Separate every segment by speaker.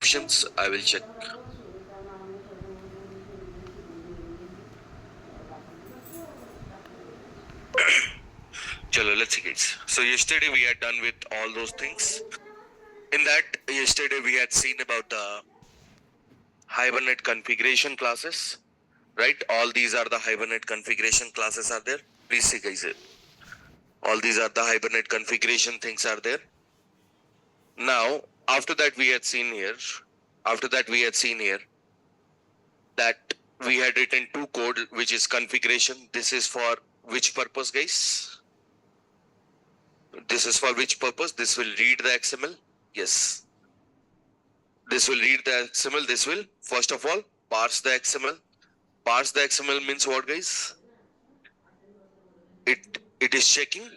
Speaker 1: options. I will check. Chalo, let's see guys. So yesterday we had done with all those things. In that, yesterday we had seen about the Hibernate configuration classes, right? All these are the Hibernate configuration classes are there. Please see guys. All these are the Hibernate configuration things are there. Now, after that we had seen here, that we had written two code, which is configuration. This is for which purpose, guys? This is for which purpose? This will read the XML. Yes. This will read the XML. This will, first of all, parse the XML. Parse the XML means what, guys? It is checking,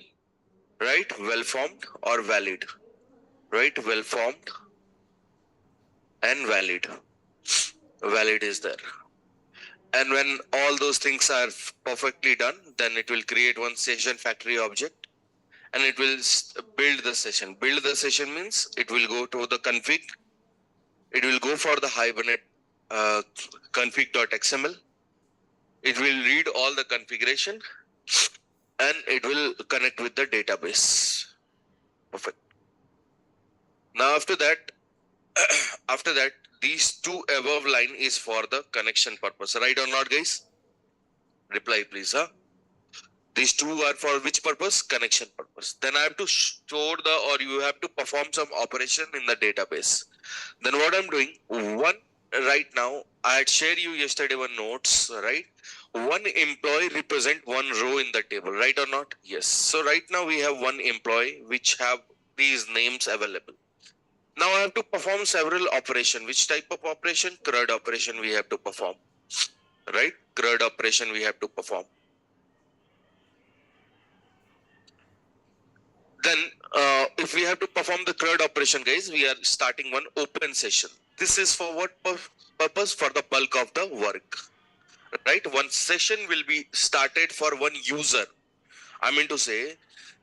Speaker 1: right? Well formed or valid, right? Well formed and valid. Valid is there. And when all those things are perfectly done, then it will create one session factory object and it will build the session. Build the session means it will go to the config. It will go for the Hibernate config.xml. It will read all the configuration and it will connect with the database. Perfect. Now after that, these two above line is for the connection purpose, right or not, guys? Reply please, huh? These two are for which purpose? Connection purpose. Then I have to store or you have to perform some operation in the database. Then what I'm doing, right now, I had shared you yesterday one notes, right? One employee represent one row in the table, right or not? Yes. So right now we have one employee which have these names available. Now I have to perform several operation. Which type of operation? CRUD operation we have to perform, right? CRUD operation we have to perform. Then if we have to perform the CRUD operation, guys, we are starting one open session. This is for what purpose? For the bulk of the work, right? One session will be started for one user. I mean to say,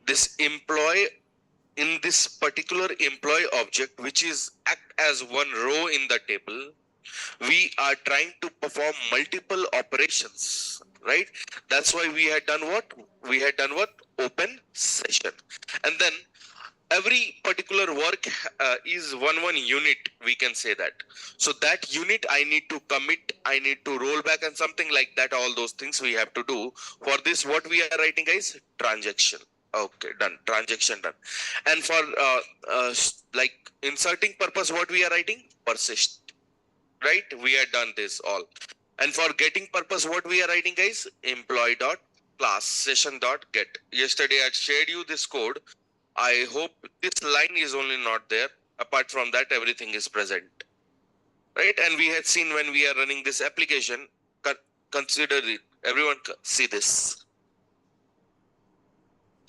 Speaker 1: this employee in this particular employee object, which is act as one row in the table, we are trying to perform multiple operations, right? That's why we had done what? Open session. And then every particular work is one unit, we can say that. So that unit I need to commit, I need to roll back and something like that. All those things we have to do. For this, what we are writing, guys? Transaction. Okay, done. Transaction done. And for like inserting purpose, what we are writing? Persist. Right? We had done this all. And for getting purpose, what we are writing, guys? Employee dot class session dot get. Yesterday I shared you this code. I hope this line is only not there. Apart from that, everything is present, right? And we had seen when we are running this application, consider it. Everyone see this.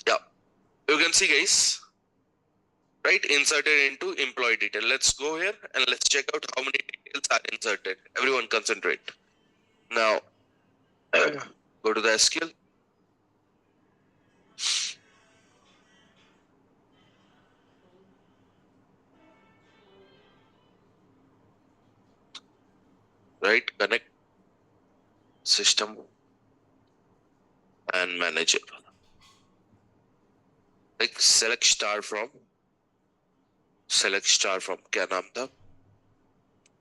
Speaker 1: Yeah, you can see, guys, right? Inserted into employee detail. Let's go here and let's check out how many details are inserted. Everyone concentrate. Now, go to the SQL. Right, connect system and manager. Like select star from क्या नाम था?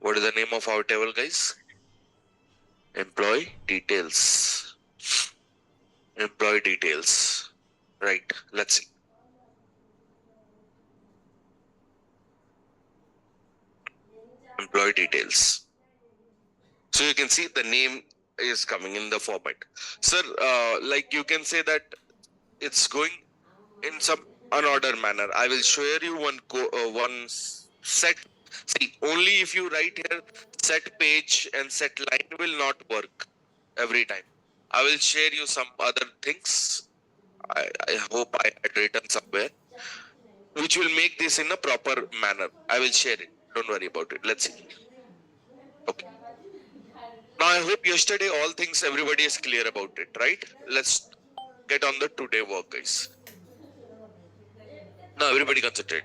Speaker 1: What is the name of our table, guys? Employee details. Employee details. Right, let's see. Employee details. So you can see the name is coming in the format. Sir, like you can say that it's going in some unordered manner. I will share you one set. See, only if you write here set page and set line will not work every time. I will share you some other things. I hope I had written somewhere, which will make this in a proper manner. I will share it. Don't worry about it. Let's see. Okay. Now I hope yesterday all things everybody is clear about it, right? Let's get on the today work, guys. Now everybody concentrate.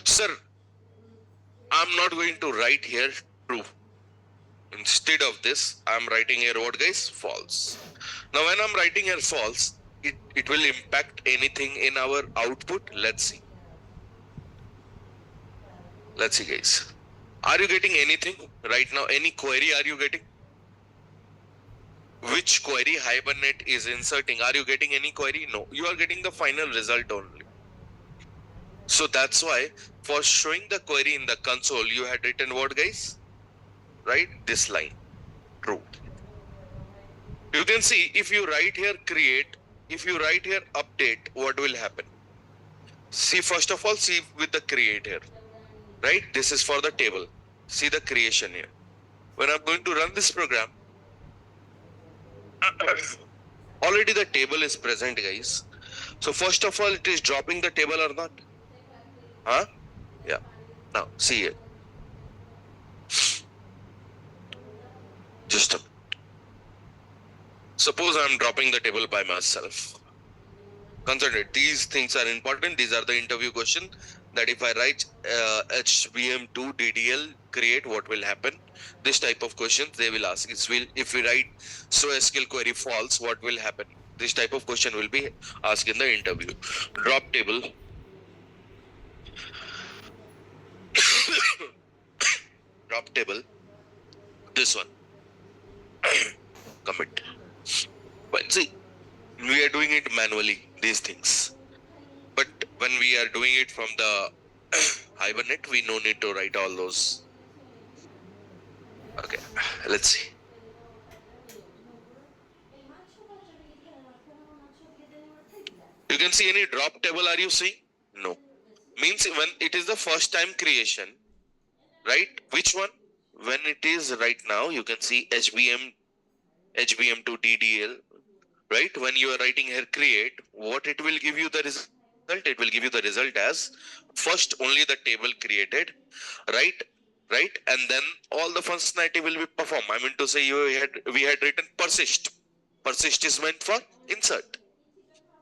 Speaker 1: Sir, I'm not going to write here true. Instead of this, I'm writing here what guys? False. Now when I'm writing here false, it will impact anything in our output. Let's see. Let's see guys. Are you getting anything right now? Any query are you getting? Which query Hibernate is inserting? Are you getting any query? No. You are getting the final result only. So that's why for showing the query in the console, you had written what guys? Right? This line. True. You can see if you write here create, if you write here update, what will happen? See, first of all, see with the create here. Right? This is for the table. See the creation here. When I'm going to run this program, already the table is present guys. So first of all, it is dropping the table or not? Huh? Yeah. Now see it. Just a minute. Suppose I'm dropping the table by myself. Consider it. These things are important. These are the interview question that if I write HBM2 DDL create, what will happen? This type of questions they will ask. If we write so SQL query false, what will happen? This type of question will be asked in the interview. Drop table. Drop table. This one. Commit. But see, we are doing it manually, these things. But when we are doing it from the Hibernate, we no need to write all those. Okay, let's see. You can see any drop table are you seeing? No. Means when it is the first time creation, right? Which one? When it is right now, you can see HBM to DDL, right? When you are writing here create, what it will give you the result? It will give you the result as first only the table created, right? Right? And then all the functionality will be performed. I mean to say we had written persist. Persist is meant for insert.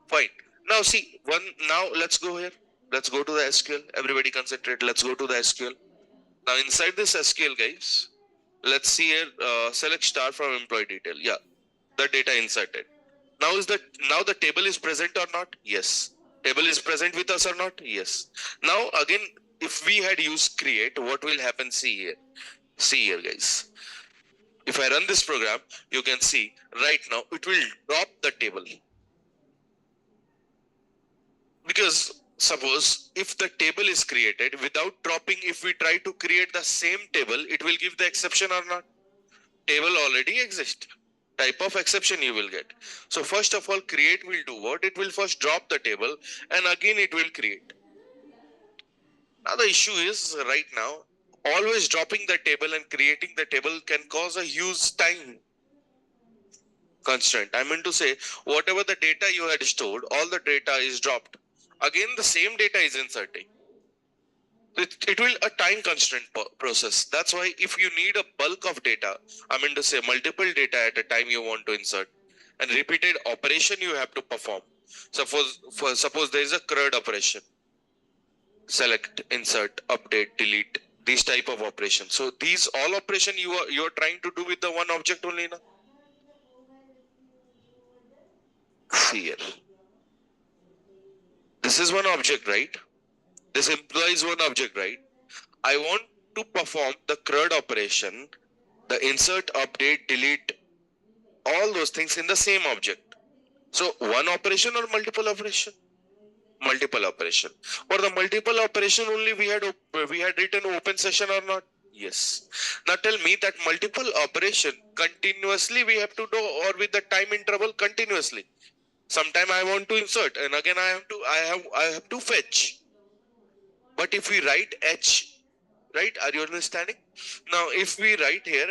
Speaker 1: Fine. Now see, now let's go here. Let's go to the SQL. Everybody concentrate. Let's go to the SQL. Now inside this SQL guys, let's see here, select star from employee detail. Yeah, the data inserted. Now the table is present or not? Yes. Table is present with us or not? Yes. Now again, if we had used create, what will happen? See here. See here guys. If I run this program, you can see right now it will drop the table. Because suppose if the table is created without dropping, if we try to create the same table, it will give the exception or not? Table already exists. Type of exception you will get. So first of all, create will do what? It will first drop the table and again it will create. Now the issue is right now, always dropping the table and creating the table can cause a huge time constraint. I mean to say, whatever the data you had stored, all the data is dropped. Again, the same data is inserting. It will a time constraint process. That's why if you need a bulk of data, I mean to say multiple data at a time you want to insert and repeated operation you have to perform. Suppose there is a CRUD operation. Select, insert, update, delete, these type of operations. So these all operation you are trying to do with the one object only now. See here. This is one object, right? This implies one object, right? I want to perform the CRUD operation, the insert, update, delete, all those things in the same object. So one operation or multiple operation? Multiple operation. For the multiple operation only we had written open session or not? Yes. Now tell me that multiple operation continuously we have to do or with the time interval continuously. Sometime I want to insert and again I have to fetch. But if we write H, right? Are you understanding? Now if we write here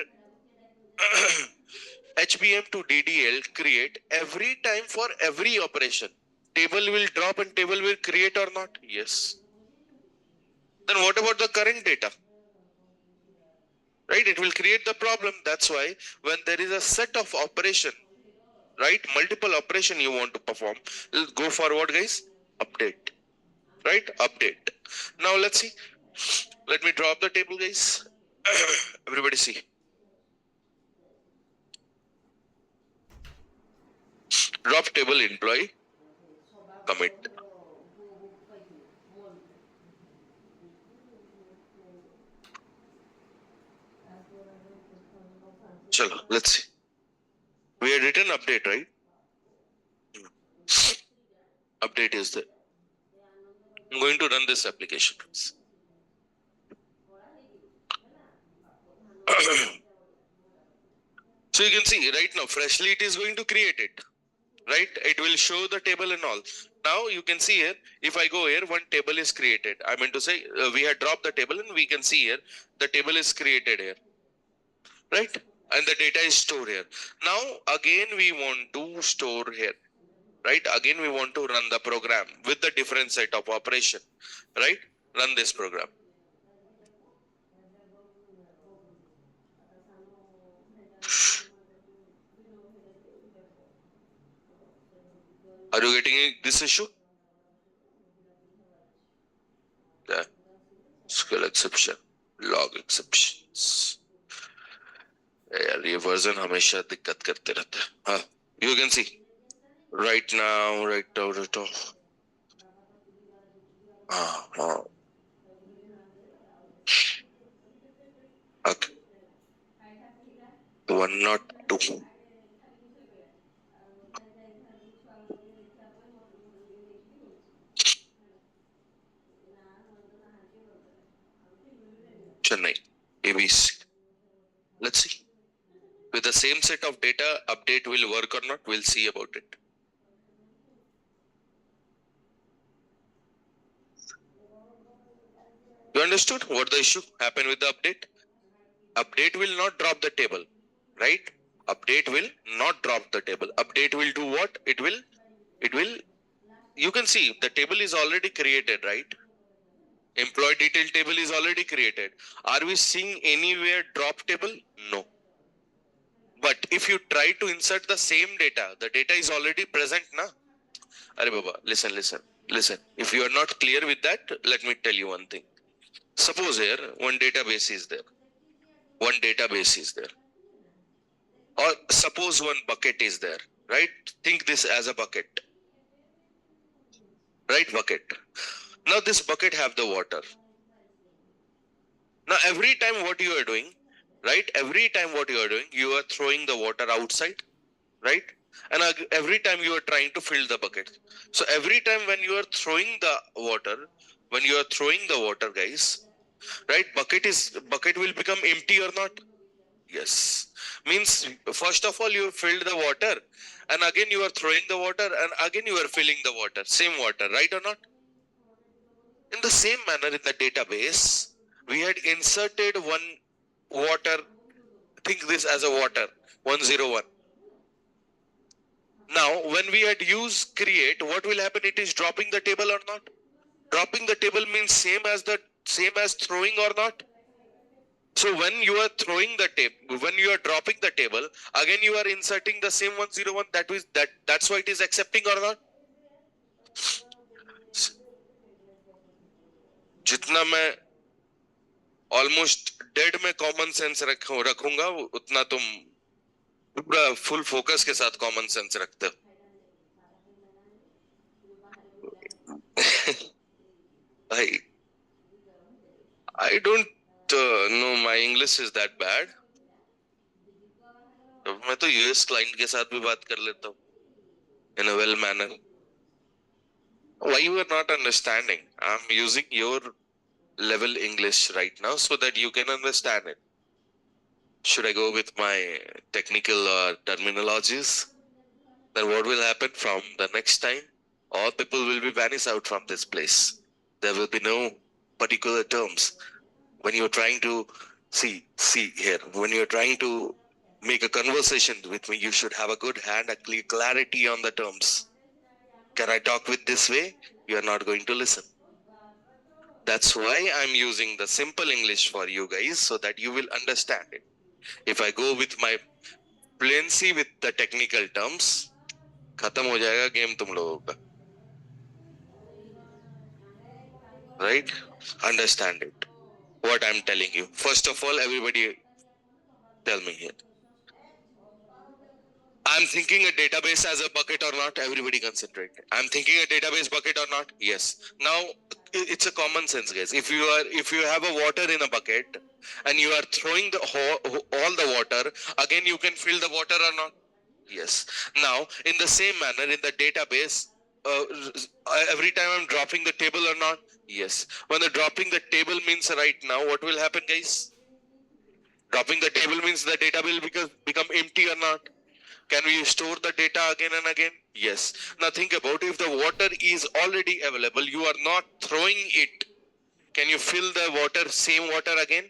Speaker 1: HBM to DDL create every time for every operation, table will drop and table will create or not? Yes. Then what about the current data? Right? It will create the problem. That's why when there is a set of operation, right? Multiple operation you want to perform, go forward guys, update. Right? Update. Now let's see. Let me drop the table, guys. Everybody see. Drop table employee commit. Chalo, let's see. We had written update, right? Update is there. I'm going to run this application. So you can see right now, freshly it is going to create it, right? It will show the table and all. Now you can see here, if I go here, one table is created. I mean to say, we had dropped the table and we can see here, the table is created here, right? And the data is stored here. Now, again, we want to store here, right? Again, we want to run the program with the different set of operation, right? Run this program. Are you getting this issue? Yeah. Skill exception, log exceptions. यार ये version हमेशा दिक्कत करते रहता है. हाँ, you can see right now, right now. हाँ. Okay. 102. Chennai, ABC. Let's see. With the same set of data, update will work or not, we'll see about it. You understood what the issue happened with the update? Update will not drop the table, right? Update will not drop the table. Update will do what? It will, you can see the table is already created, right? Employee detail table is already created. Are we seeing anywhere drop table? No. But if you try to insert the same data, the data is already present, na? Arey Baba, listen. If you are not clear with that, let me tell you one thing. Suppose here, one database is there. Or suppose one bucket is there, right? Think this as a bucket. Right, bucket. Now this bucket have the water. Now every time what you are doing, right? Every time what you are doing, you are throwing the water outside, right? And every time you are trying to fill the bucket. So every time when you are throwing the water, guys, right? Bucket will become empty or not? Yes. Means first of all you filled the water and again you are throwing the water and again you are filling the water. Same water, right or not? In the same manner in the database, we had inserted one water, think this as a water, 101. Now, when we had used create, what will happen? It is dropping the table or not? Dropping the table means same as throwing or not? So when you are throwing the table, when you are dropping the table, again you are inserting the same 101. That's why it is accepting or not? जितना मैं almost dead में common sense रखूंगा उतना तुम पूरा full focus के साथ common sense रखते हो. I don't know my English is that bad. मैं तो यूएस क्लाइंट के साथ भी बात कर लेता हूँ in a well manner. Why you are not understanding? I'm using your level English right now so that you can understand it. Should I go with my technical terminologies? Then what will happen from the next time? All people will be vanished out from this place. There will be no particular terms. When you're trying to see here, when you're trying to make a conversation with me, you should have a good hand, a clear clarity on the terms. Can I talk with this way? You are not going to listen. That's why I'm using the simple English for you guys so that you will understand it. If I go with my fluency with the technical terms, खत्म हो जाएगा game तुम लोगों का. Right? Understand it. what I'm telling you. First of all, everybody tell me here. I'm thinking a database as a bucket or not. Everybody concentrate. I'm thinking a database bucket or not. Yes. Now it's a common sense, guys. If you have a water in a bucket and you are throwing all the water, again you can fill the water or not. Yes. Now in the same manner in the database, every time I'm dropping the table or not. Yes. When the dropping the table means right now, what will happen, guys? Dropping the table means the data will become empty or not. Can we store the data again and again? Yes. Now think about if the water is already available, you are not throwing it. Can you fill the water, same water again?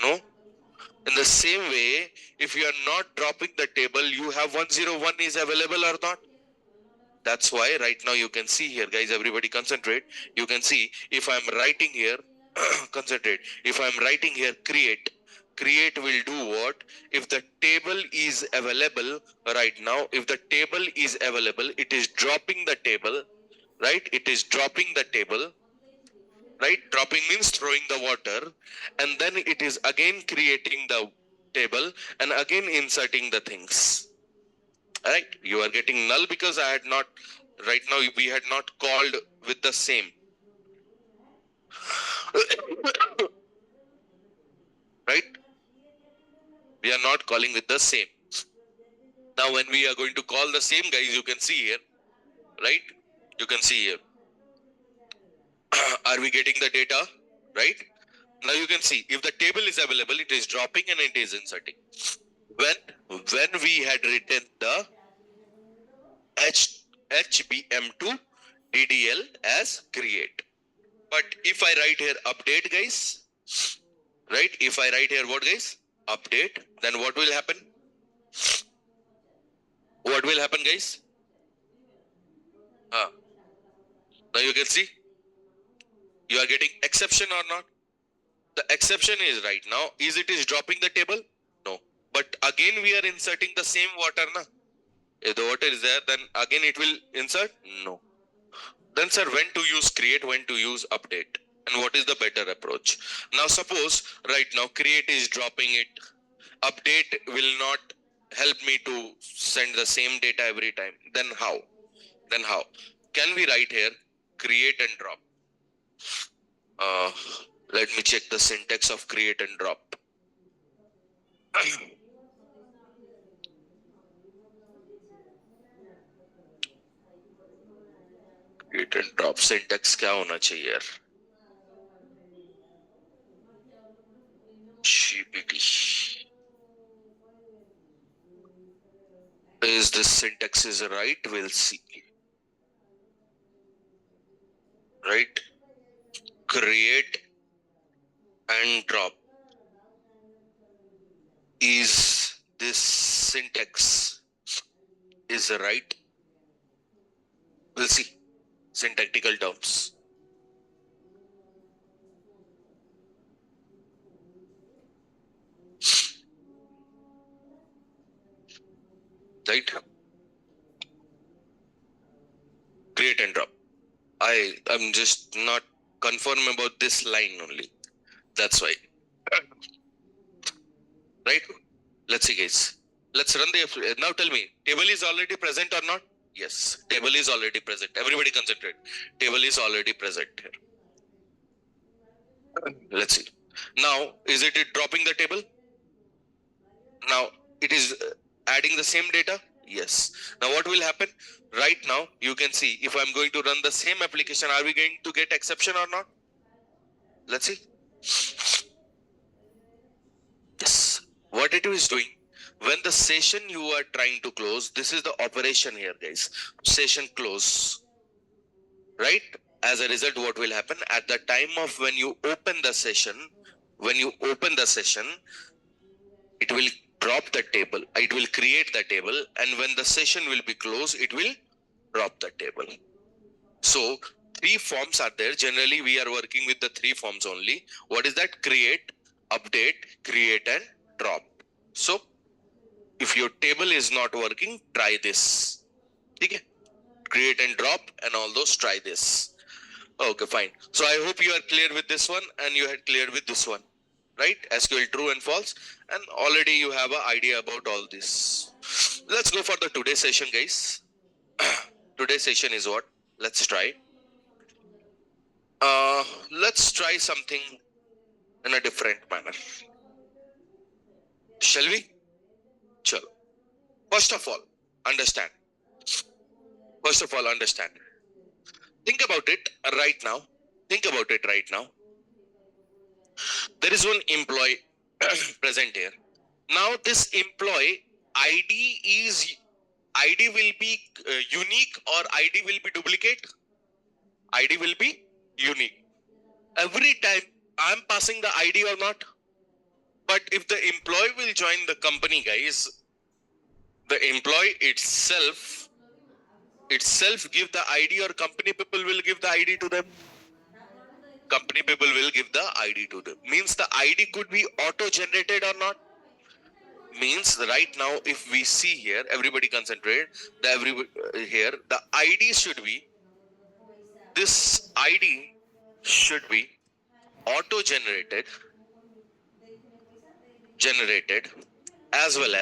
Speaker 1: No. In the same way, if you are not dropping the table, you have 101 is available or not? That's why right now you can see here, guys, everybody concentrate. You can see if I'm writing here, concentrate. If I'm writing here, create will do what? If the table is available right now, if the table is available, it is dropping the table, right? It is dropping the table, right? Dropping means throwing the water, and then it is again creating the table and again inserting the things. Right? You are getting null because I had not, right now we had not called with the same. Right? We are not calling with the same. Now when we are going to call the same, guys, you can see here, right? You can see here. Are we getting the data? Right? Now you can see if the table is available, it is dropping and it is inserting. When we had written the HBM2 DDL as create. But if I write here update, guys, right? If I write here what, guys? Update, then what will happen? What will happen, guys? Now you can see you are getting exception or not. The exception is right now is it is dropping the table? No. But again we are inserting the same water. Na? If the water is there, then again it will insert? No. Then sir, when to use create, when to use update, and what is the better approach? Now suppose right now create is dropping it, update will not help me to send the same data every time. Then how? Can we write here create and drop? Let me check the syntax of create and drop. Create and drop syntax क्या होना चाहिए यार? GPT. Is this syntax is right? We'll see. Right? Create and drop. Is this syntax is right? We'll see. Syntactical terms. Right? Create and drop. I'm just not confirm about this line only. That's why. Right? Let's see, guys. Let's run the. Now tell me, table is already present or not? Yes, table is already present. Everybody concentrate. Table is already present here. Let's see. Now, is it dropping the table? Now, it is adding the same data? Yes. Now, what will happen? Right now, you can see if I'm going to run the same application, are we going to get exception or not? Let's see. Yes. What it is doing, when the session you are trying to close, this is the operation here, guys. Session close. Right? As a result, what will happen? At the time of when you open the session, it will drop the table. It will create the table, and when the session will be closed, it will drop the table. So 3 forms are there. Generally, we are working with the 3 forms only. What is that? Create, update, create, and drop. So if your table is not working, try this. Okay? Create and drop and all those, try this. Okay, fine. So I hope you are clear with this one and you had clear with this one, right? SQL true and false, and already you have an idea about all this. Let's go for the today session, guys. Today's session is what? Let's try. Let's try something in a different manner. Shall we? Chalo. First of all, understand. First of all, understand. Think about it right now. Think about it right now. There is one employee present here. Now this employee ID will be unique or ID will be duplicate? ID will be unique. Every time I'm passing the ID or not? But if the employee will join the company, guys, the employee itself give the ID or company people will give the ID to them? Company people will give the ID to them. Means the ID could be auto-generated or not? Means right now, if we see here, everybody concentrate, here, the ID should be, this ID should be auto-generated, as well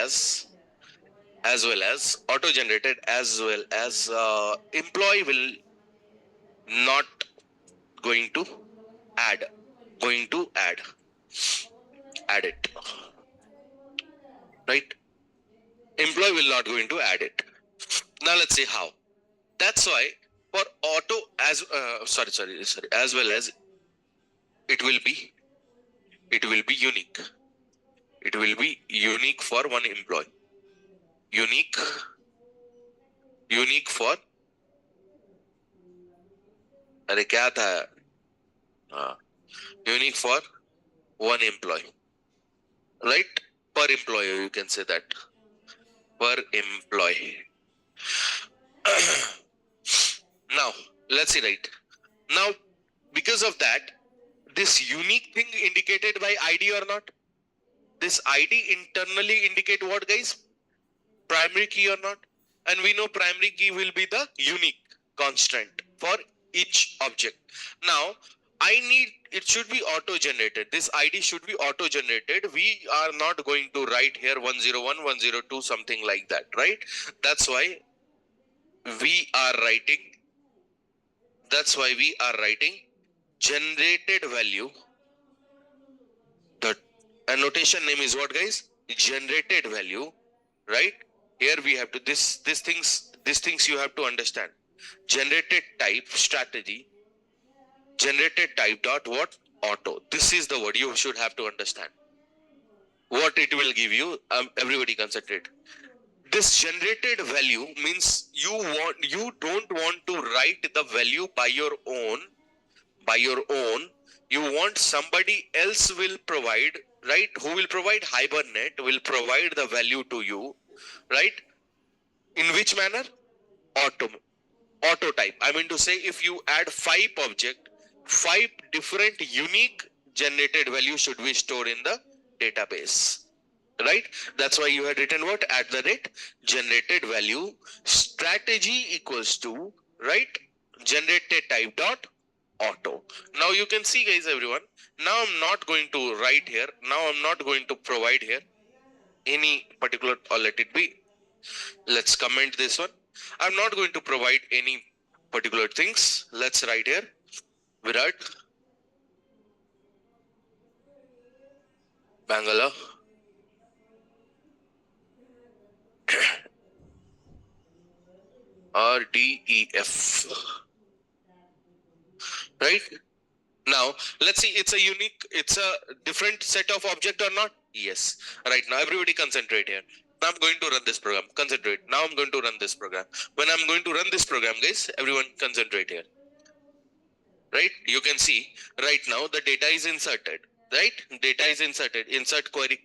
Speaker 1: as auto-generated, as well as employee will not going to add it, right? Employee will not going to add it. Now let's see how. That's why for auto as as well as it will be unique. It will be unique for one employee. Unique for अरे क्या था unique for one employee, right? Per employee, you can say that. Per employee. Now let's see, right now, because of that, this unique thing indicated by ID or not? This ID internally indicate what, guys? Primary key or not? And we know primary key will be the unique constant for each object. Now it should be auto generated. This ID should be auto generated. We are not going to write here 101, 102, something like that, right? That's why we are writing generated value. The annotation name is what, guys? Generated value, right? Here we have to these things you have to understand. Generated type strategy, generated type dot what? Auto. This is the word you should have to understand. What it will give you, everybody concentrate. This generated value means you don't want to write the value by your own. You want somebody else will provide, right? Who will provide? Hibernate will provide the value to you, right? In which manner? Auto type. I mean to say, if you add 5 object, 5 different unique generated value should be stored in the database, right? That's why you had written what? At the rate generated value strategy equals to, right? Generated type dot auto. Now you can see, guys, everyone. Now I'm not going to write here. Now I'm not going to provide here any particular, or let it be. Let's comment this one. I'm not going to provide any particular things. Let's write here Virat, Bangalore, RDEF, right? Now let's see, it's a different set of object or not? Yes. Right now everybody concentrate here. Now I'm going to run this program. Concentrate. Now I'm going to run this program. When I'm going to run this program, guys, everyone concentrate here. Right? You can see right now the data is inserted. Right? Data is inserted. Insert query,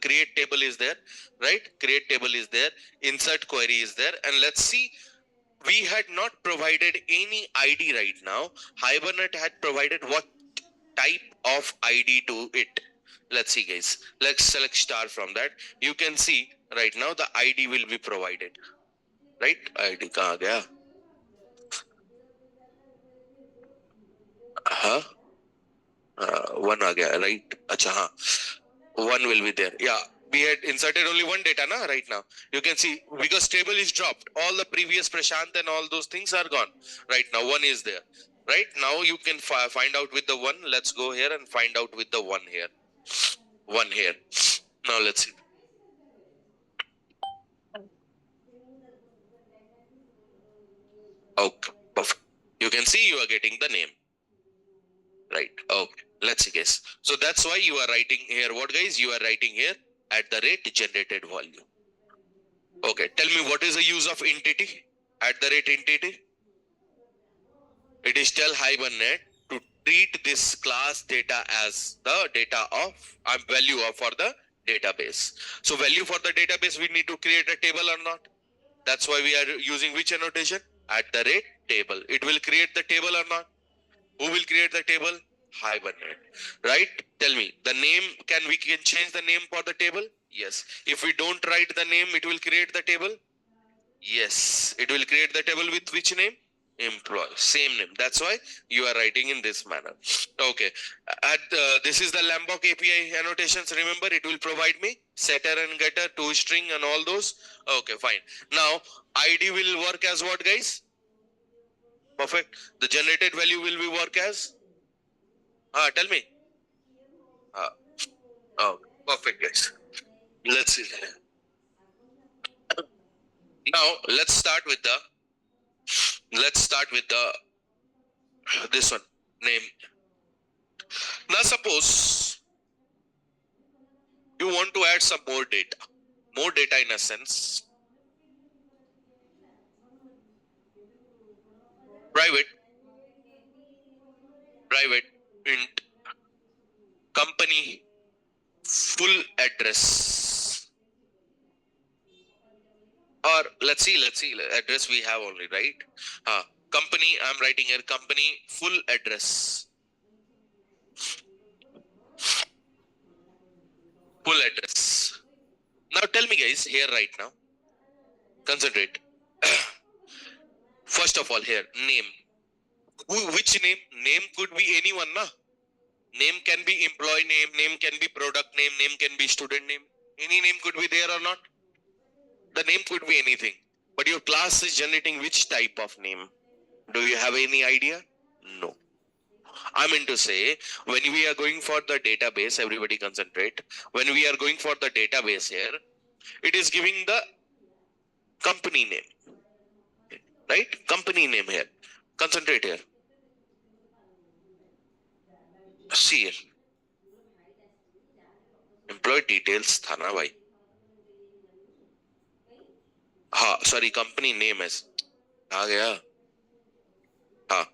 Speaker 1: create table is there. Right? Create table is there. Insert query is there. And let's see, we had not provided any ID right now. Hibernate had provided what type of ID to it. Let's see, guys. Let's select star from that. You can see right now the ID will be provided. Right? ID kahan gaya? हाँ one आ गया right अच्छा हाँ one will be there yeah we had inserted only one data na right now you can see because table is dropped all the previous Prashant and all those things are gone right now one is there right now you can find out with the one let's go here and find out with the one here now let's see okay perfect you can see you are getting the name right okay let's see guys so that's why you are writing here what guys you are writing here at the rate generated volume okay tell me what is the use of entity at the rate entity it is tell Hibernate to treat this class data as the data of value of for the database so value for the database we need to create a table or not that's why we are using which annotation at the rate table it will create the table or not who will create the table Hibernate right tell me the name we can change the name for the table yes if we don't write the name it will create the table yes it will create the table with which name employee same name that's why you are writing in this manner okay at this is the Lambok API annotations remember it will provide me setter and getter toString and all those okay fine now ID will work as what guys perfect the generated value will be work as tell me oh perfect guys let's see now let's start with the this one name now suppose you want to add some more data in a sense private int company full address or let's see address we have only right company I'm writing here company full address now tell me guys here right now concentrate first of all here name which name could be anyone na name can be employee name can be product name can be student name any name could be there or not the name could be anything but your class is generating which type of name do you have any idea no I mean to say when we are going for the database everybody concentrate when we are going for the database here it is giving the company name right company name here concentrate here see here employee details था ना भाई हाँ sorry company name है आ गया हाँ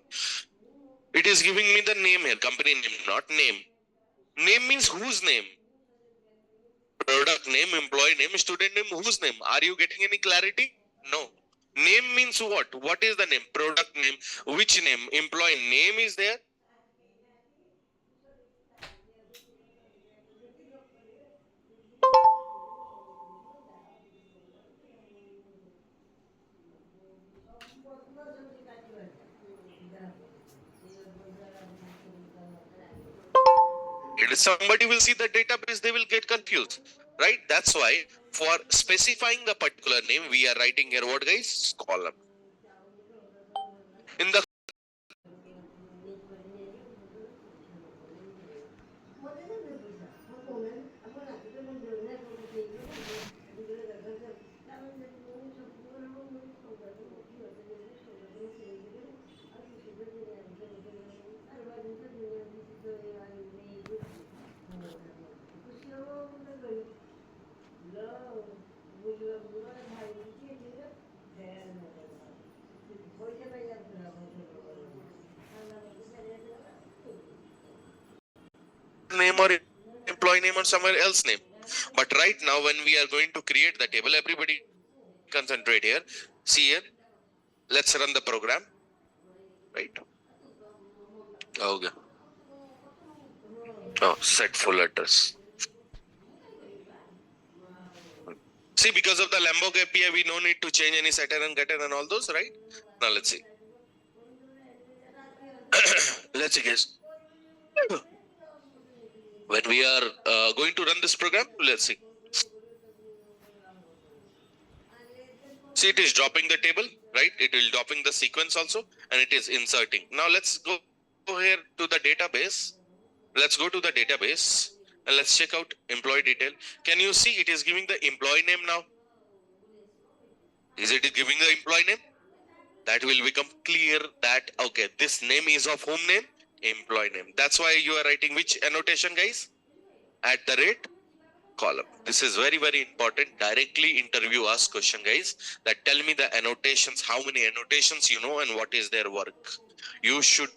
Speaker 1: it is giving me the name here company name not name means whose name product name employee name student name whose name are you getting any clarity no name means what is the name product name which name employee name is there if somebody will see the database they will get confused right that's why for specifying the particular name we are writing here what guys column in the name or employee name or somewhere else name but right now when we are going to create the table everybody concentrate here see here let's run the program right okay set full address see because of the Lambok API we no need to change any setter and getter and all those right now let's see Let's see, guys. When we are going to run this program, let's see. See, it is dropping the table, right? It will dropping the sequence also, and it is inserting. Now let's go here to the database. Let's go to the database and let's check out employee detail. Can you see it is giving the employee name now? Is it giving the employee name? That will become clear that, okay, this name is of whom name? Employee name. That's why you are writing which annotation, guys? At the rate column. This is very, very important. Directly interview ask question, guys, that tell me the annotations, how many annotations you know and what is their work. You should,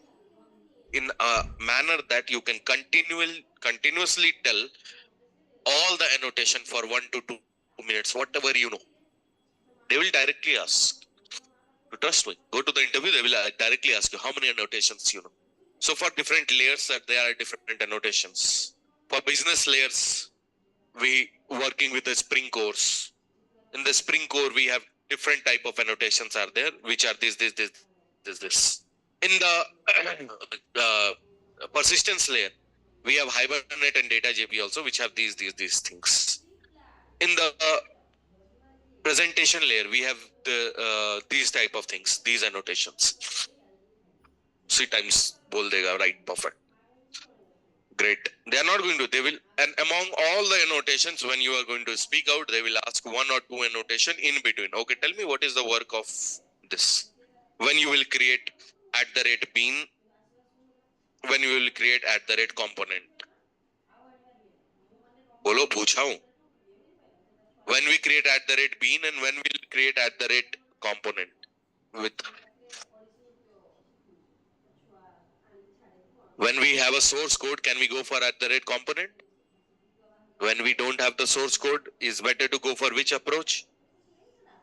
Speaker 1: in a manner that you can continuously tell all the annotation for 1 to 2 minutes, whatever you know. They will directly ask. Trust me, go to the interview, they will directly ask you how many annotations you know. So for different layers, there are different annotations. For business layers, we working with the Spring course. In the Spring core, we have different type of annotations are there, which are this. In the persistence layer, we have Hibernate and DataJP also, which have these things. In the presentation layer, we have the these type of things, these annotations. 3 times bol dega, right? Perfect. Great. They are not going to, they will, and among all the annotations, when you are going to speak out, they will ask 1 or 2 annotation in between. Okay, tell me what is the work of this. When you will create @bean, when you will create component. Bolo, pucha hu. When we create @bean and when we will create component with. When we have a source code, can we go for component? When we don't have the source code, is better to go for which approach?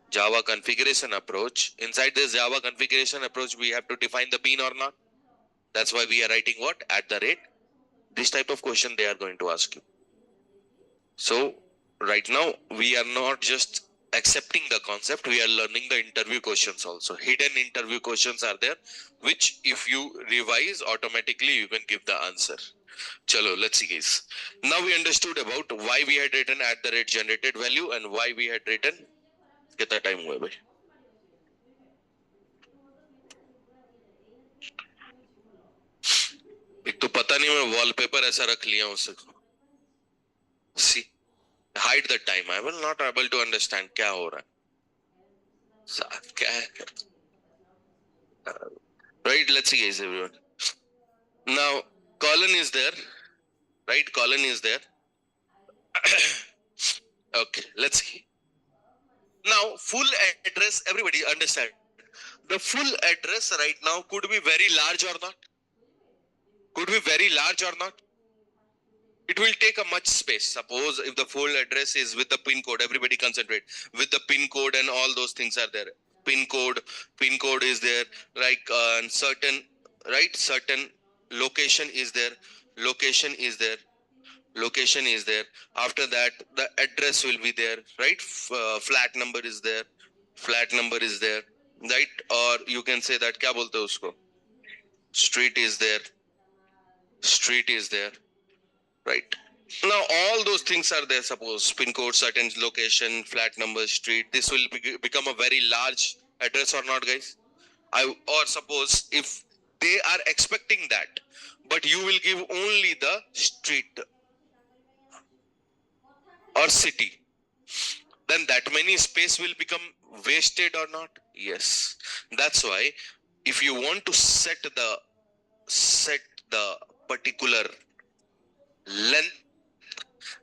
Speaker 1: Java configuration approach. Inside this Java configuration approach, we have to define the bean or not. That's why we are writing what? This type of question they are going to ask you. So right now, we are not just accepting the concept, we are learning the interview questions also. Hidden interview questions are there, which if you revise, automatically you can give the answer. Chalo, let's see, guys. Now we understood about why we had written @generated value and why we had written. कितना time हुआ भाई? एक तो पता नहीं मैं wallpaper ऐसा रख लिया उससे. See, hide the time. I will not able to understand क्या हो रहा है. क्या है? Right, let's see, guys, everyone. Now colon is there, right? Colon is there. Okay, let's see. Now full address, everybody understand. The full address right now could be very large or not. Could be very large or not. It will take a much space. Suppose if the full address is with the pin code, everybody concentrate. With the pin code and all those things are there. Pin code is there. Like certain location is there. Location is there. After that, the address will be there, right? Flat number is there. Right? Or you can say that क्या बोलते हैं उसको? Street is there. Right? Now all those things are there. Suppose pin code, certain location, flat number, street. This will become a very large address or not, guys? Or suppose if they are expecting that, but you will give only the street or city, then that many space will become wasted or not? Yes. That's why if you want to set the particular length,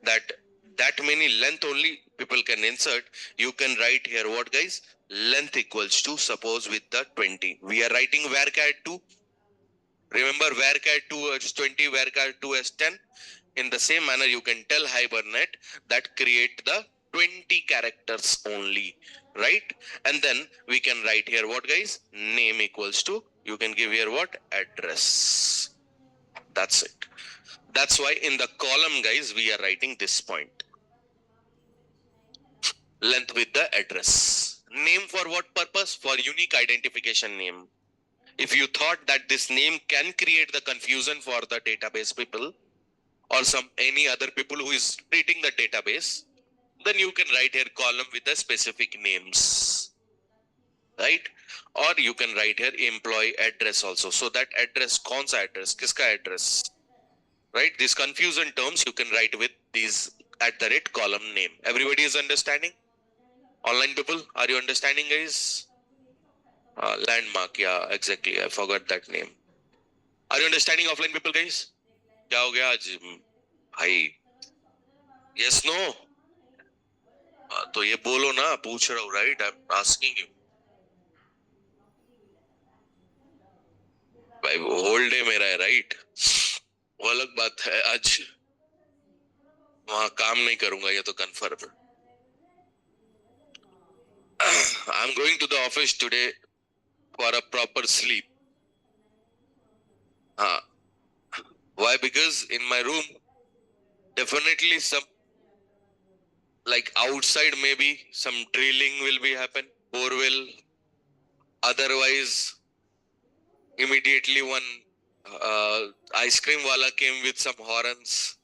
Speaker 1: that many length only people can insert, you can write here what, guys? Length equals to, suppose with the 20. We are writing varchar 2. Remember varchar 2 as 20, varchar 2 as 10. In the same manner, you can tell Hibernate that create the 20 characters only, right? And then we can write here what, guys? Name equals to, you can give here what? Address. That's it. That's why in the column, guys, we are writing this point. Length with the address. Name for what purpose? For unique identification name. If you thought that this name can create the confusion for the database people or some any other people who is treating the database, then you can write here column with the specific names, right? Or you can write here employee address also. So that address, kaun sa address, kiska address, right? These confusion terms you can write with these @ column name. Everybody is understanding? Online people, are you understanding, guys? Landmark, yeah, exactly. I forgot that name. Are you understanding, offline people, guys? क्या हो गया आज भाई? Yes, no? तो ये बोलो ना, पूछ रहा हूँ, right? I'm asking you. भाई होल डे मेरा है, right? वो अलग बात है, आज वहां काम नहीं करूंगा, ये तो कंफर्म है. I'm going to the office today for a proper sleep. Why? Because in my room, definitely some, like outside maybe some drilling will be happen, borewell. Otherwise, immediately one ice cream wala came with some horns.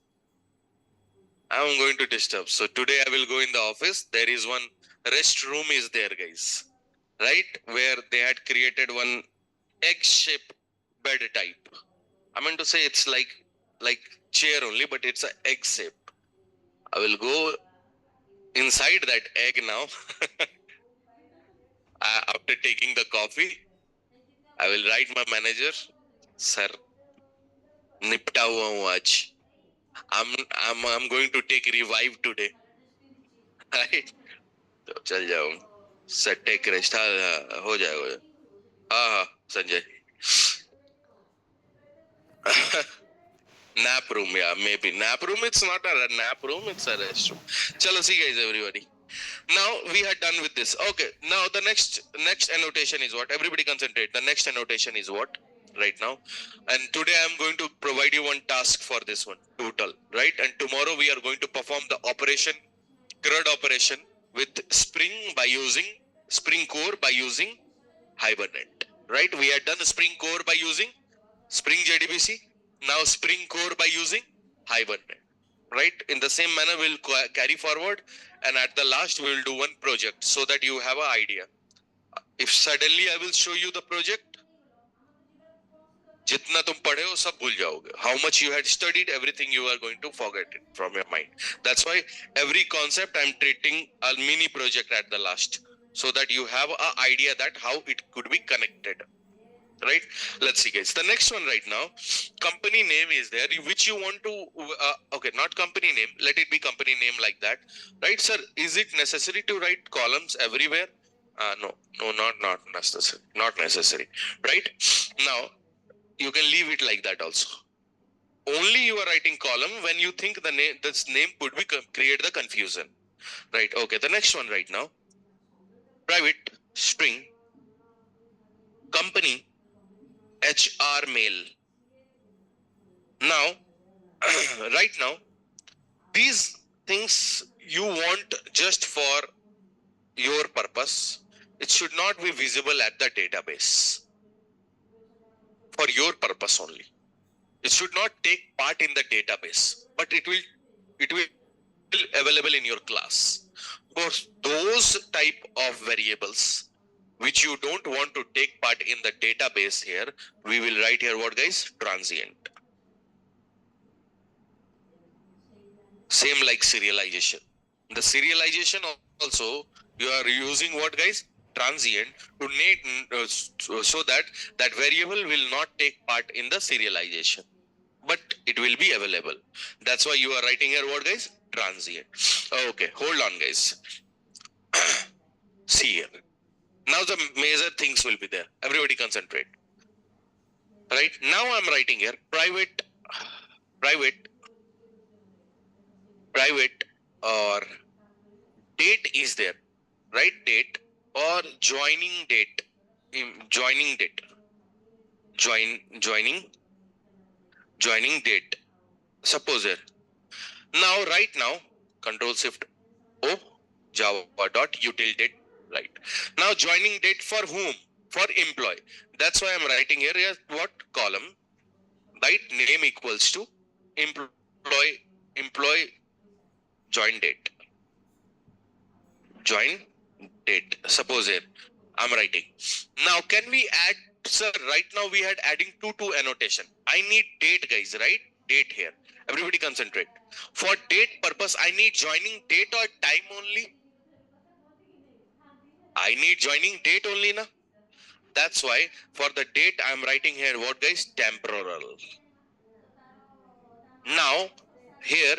Speaker 1: I'm going to disturb. So today I will go in the office. There is one restroom is there, guys, right? Where they had created one egg-shaped bed type. I meant to say it's like chair only, but it's an egg shape. I will go inside that egg now. After taking the coffee, I will write my manager, sir, निपटा हुआ हूँ आज. I'm going to take revive today. Right? तो चल जाऊँ. Sir, take rest. हाँ, हो जाएगा. हाँ, Sanjay. Nap room, yeah, maybe. Nap room, it's not a nap room, it's a restroom. Chalo, see guys, everybody. Now we are done with this. Okay, now the next annotation is what? Everybody concentrate. The next annotation is what? Right now. And today I am going to provide you one task for this one, total, right? And tomorrow we are going to perform the operation, CRUD operation with Spring Core by using Hibernate, right? We had done the Spring Core by using Spring JDBC. Now Spring Core by using Hibernate, right? In the same manner, we'll carry forward, and at the last, we will do one project so that you have an idea. If suddenly I will show you the project, जितना तुम पढ़े हो सब भूल जाओगे. How much you had studied, everything you are going to forget it from your mind. That's why every concept I'm treating a mini project at the last, so that you have an idea that how it could be connected. Right? Let's see, guys. The next one right now, company name is there, which you want to, okay, not company name, let it be company name like that. Right, sir? Is it necessary to write columns everywhere? No, not necessary. Not necessary. Right? Now, you can leave it like that also. Only you are writing column when you think the name, this name could be create the confusion. Right? Okay, the next one right now, private string company HR mail. Now, right now, these things you want just for your purpose. It should not be visible at the database. For your purpose only. It should not take part in the database, but it will available in your class. For those type of variables which you don't want to take part in the database here, we will write here what, guys? Transient. Same like serialization. The serialization also, you are using what, guys? Transient to so that that variable will not take part in the serialization, but it will be available. That's why you are writing here what, guys? Transient. Okay, hold on, guys. See here. Now the major things will be there. Everybody concentrate. Right? Now I'm writing here private or date is there, right? Date or joining date. Joining date. Suppose here. Now, right now, Control Shift O, Java.util date, right? Now, joining date for whom? for employee. That's why I'm writing here as what column, right? Name equals to employee join date. Join date. Suppose here I'm writing. Now can we add, sir? Right now we had adding to annotation. I need date, guys, right? Date here. Everybody concentrate. For date purpose, I need joining date or time only. I need joining date only, na? That's why for the date I'm writing here what, guys? Temporal. Now here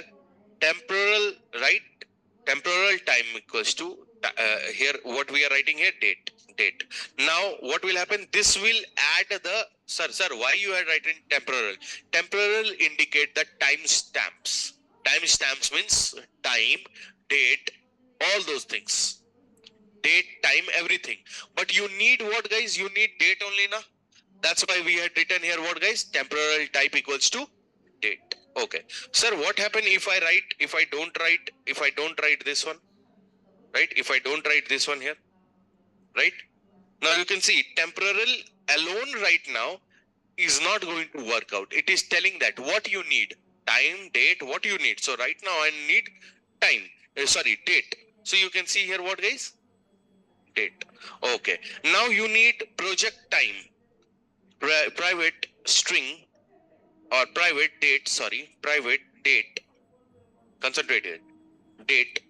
Speaker 1: temporal, right? Temporal time equals to here what we are writing here, date. Now what will happen? This will add the, sir, why you are writing temporal? Temporal indicate the time stamps. Time stamps means time, date, all those things. Date, time, everything. But you need what, guys? You need date only, na? That's why we had written here what, guys? Temporal type equals to date. Okay. Sir, what happen if I don't write this one? Right? If I don't write this one here, right? Now you can see temporal alone right now is not going to work out. It is telling that what you need, time, date, what you need. So right now I need time, date. So you can see here what, guys? Date. Okay. Now you need project time, private string or private date, concentrate it, date,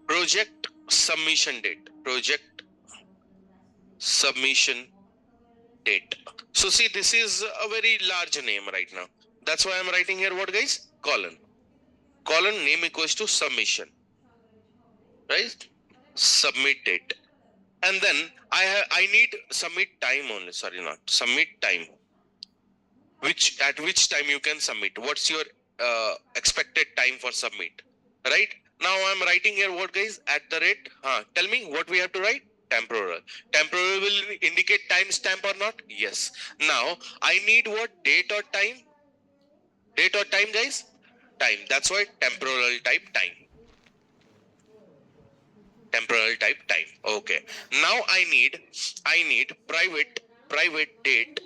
Speaker 1: project submission date, So see, this is a very large name right now. That's why I'm writing here what, guys? Colon name equals to submission, right? Submit date. And then I need submit time only, submit time. At which time you can submit? What's your expected time for submit? Right? Now I'm writing here what, guys? At the rate. Tell me what we have to write. Temporal. Temporal will indicate time stamp or not? Yes. Now I need what? Date or time? Date or time, guys? Time. That's why temporal type time. Temporal type time. Okay. Now I need private date,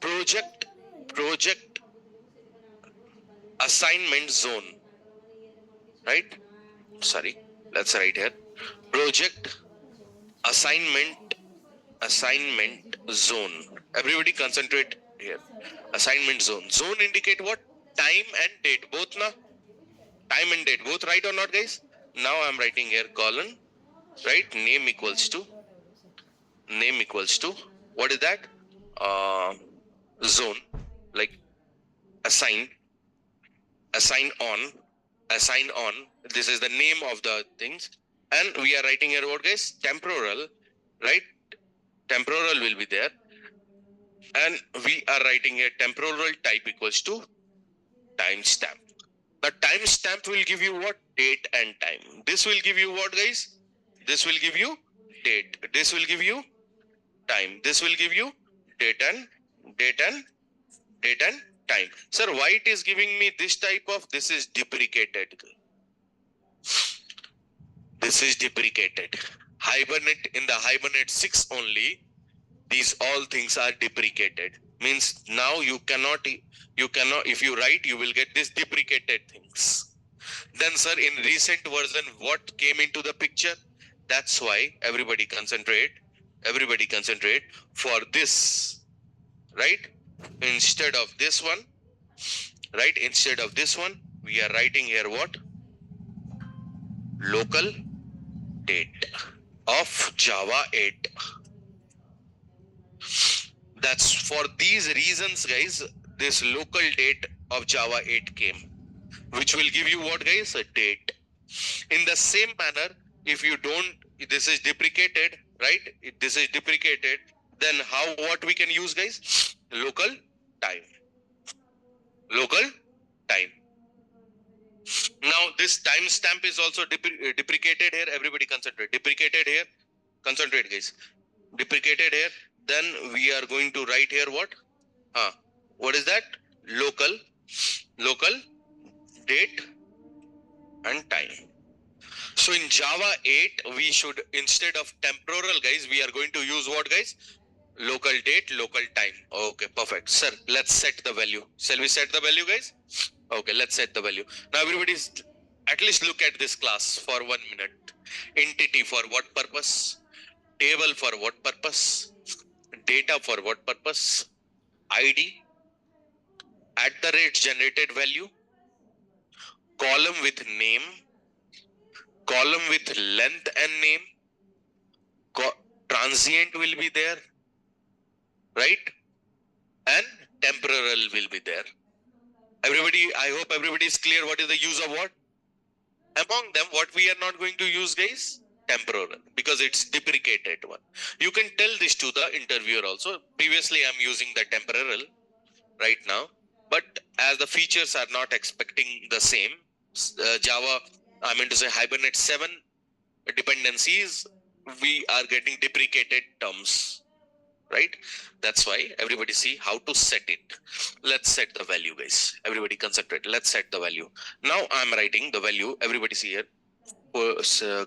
Speaker 1: project assignment zone, right? Let's write here project assignment zone. Everybody concentrate here. Assignment zone. Zone indicate what? Time and date, both, na? Time and date, both, right or not, guys? Now I'm writing here colon, right? Name equals to what is that? Zone, like assign on. This is the name of the things, and we are writing here what, guys? Temporal, right? Temporal will be there, and we are writing here temporal type equals to timestamp. The timestamp will give you what? Date and time. This will give you what, guys? This will give you date. This will give you time. This will give you date and time. Sir, why it is giving me this type of? This is deprecated. Hibernate, in the Hibernate 6 only, these all things are deprecated. Means now you cannot, if you write, you will get this deprecated things. Then, sir, in recent version, what came into the picture? That's why everybody concentrate for this, right? Instead of this one, we are writing here what? Local date of Java 8. That's for these reasons, guys, this local date of Java 8 came, which will give you what, guys? A date. In the same manner, if you don't, this is deprecated, right? This is deprecated, then what we can use, guys? Local time. Now this timestamp is also deprecated here. Everybody concentrate. Deprecated here. Concentrate, guys. Deprecated here. Then we are going to write here what? What is that? Local date and time. So in Java 8, we should, instead of temporal, guys, we are going to use what, guys? Local date, local time. Okay, perfect. Sir, let's set the value. Shall we set the value, guys? Okay, let's set the value. Now, everybody's at least look at this class for 1 minute. Entity for what purpose? Table for what purpose? Data for what purpose? ID, at the rate generated value, column with name, column with length and name, transient will be there, right? And temporal will be there. Everybody, I hope everybody is clear what is the use of what? Among them, what we are not going to use, guys? Temporal, because it's deprecated one. You can tell this to the interviewer also. Previously, I'm using the temporal right now, but as the features are not expecting the same, Java, I mean to say Hibernate 7 dependencies, we are getting deprecated terms, right? That's why everybody see how to set it. Let's set the value, guys. Everybody concentrate. Let's set the value. Now I'm writing the value. Everybody see here.